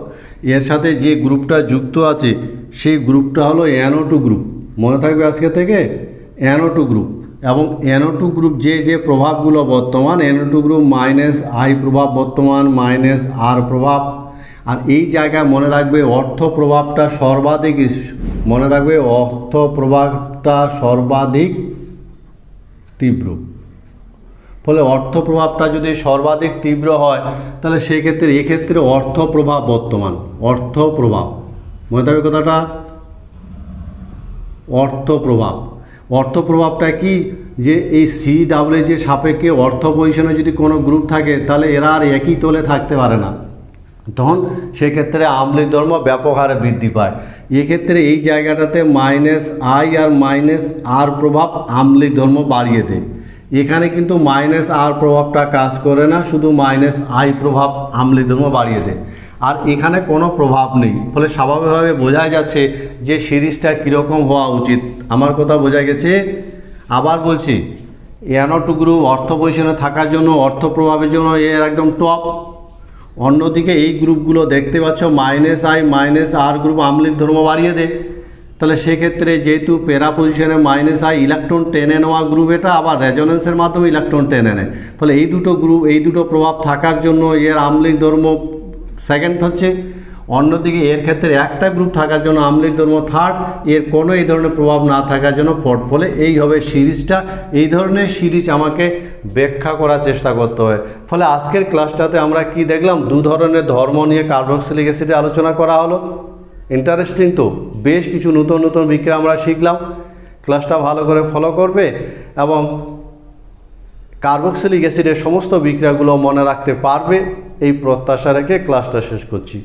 এর সাথে যে গ্রুপটা যুক্ত আছে সেই গ্রুপটা হলো NO2 গ্রুপ, মনে থাকবে আজকে থেকে NO2 গ্রুপ। এবং NO2 গ্রুপ যে প্রভাবগুলো বর্তমান, NO2 গ্রুপ -I প্রভাব বর্তমান, -R প্রভাব। আর এই জায়গায় মনে রাখবে অর্থ প্রভাবটা সর্বাধিক তীব্র। ফলে অর্থ প্রভাবটা যদি সর্বাধিক তীব্র হয় তাহলে এক্ষেত্রে অর্থ প্রভাব বর্তমান, মনে থাকবে কথাটা, অর্থ প্রভাবটা কি, যে এই COOH এর সাপেক্ষে অর্থ পজিশনে যদি কোনো গ্রুপ থাকে তাহলে এরা আর একই তলে থাকতে পারে না, তখন সেক্ষেত্রে আম্লিক ধর্ম ব্যাপক হারে বৃদ্ধি পায়। এক্ষেত্রে এই জায়গাটাতে -I আর -R প্রভাব আম্লিক ধর্ম বাড়িয়ে দেয়। এখানে কিন্তু -R প্রভাবটা কাজ করে না, শুধু -I প্রভাব আম্লিক ধর্ম বাড়িয়ে দেয়। আর এখানে কোনো প্রভাব নেই, ফলে স্বাভাবিকভাবে বোঝাই যাচ্ছে যে সিরিজটা কীরকম হওয়া উচিত। আমার কথা বোঝা গেছে। আবার বলছি, NO2 গ্রুপ অর্থ পজিশনে থাকার জন্য, অর্থ প্রভাবের জন্য এর একদম টপ। অন্যদিকে এই গ্রুপগুলো দেখতে পাচ্ছ -I -R গ্রুপ আম্লিক ধর্ম বাড়িয়ে দেয়। তাহলে সেক্ষেত্রে যেহেতু প্যারা পজিশনে -I ইলেকট্রন টেনে নেওয়া গ্রুপ, এটা আবার রেজোনেন্সের মাধ্যমে ইলেকট্রন টেনে নেয়। ফলে এই দুটো প্রভাব থাকার জন্য এর আম্লিক ধর্ম সেকেন্ড হচ্ছে। অন্যদিকে এর ক্ষেত্রে একটা গ্রুপ থাকার জন্য আম্লিক ধর্ম থার্ড, এর কোনো এই ধরনের প্রভাব না থাকার জন্য ফোর্থ। ফলে এই হবে সিরিজটা। এই ধরনের সিরিজ আমাকে ব্যাখ্যা করার চেষ্টা করতে হয়। ফলে আজকের ক্লাসটাতে আমরা কি দেখলাম, দু ধরনের ধর্ম নিয়ে কার্বক্সিলিক অ্যাসিডে আলোচনা করা হলো। ইন্টারেস্টিং তো, বেশ কিছু নতুন বিক্রিয়া আমরা শিখলাম। ক্লাসটা ভালো করে ফলো করবে এবং কার্বক্সিলিক অ্যাসিডের সমস্ত বিক্রিয়াগুলো মনে রাখতে পারবে, এই প্রত্যাশা রেখে ক্লাসটা শেষ করছি।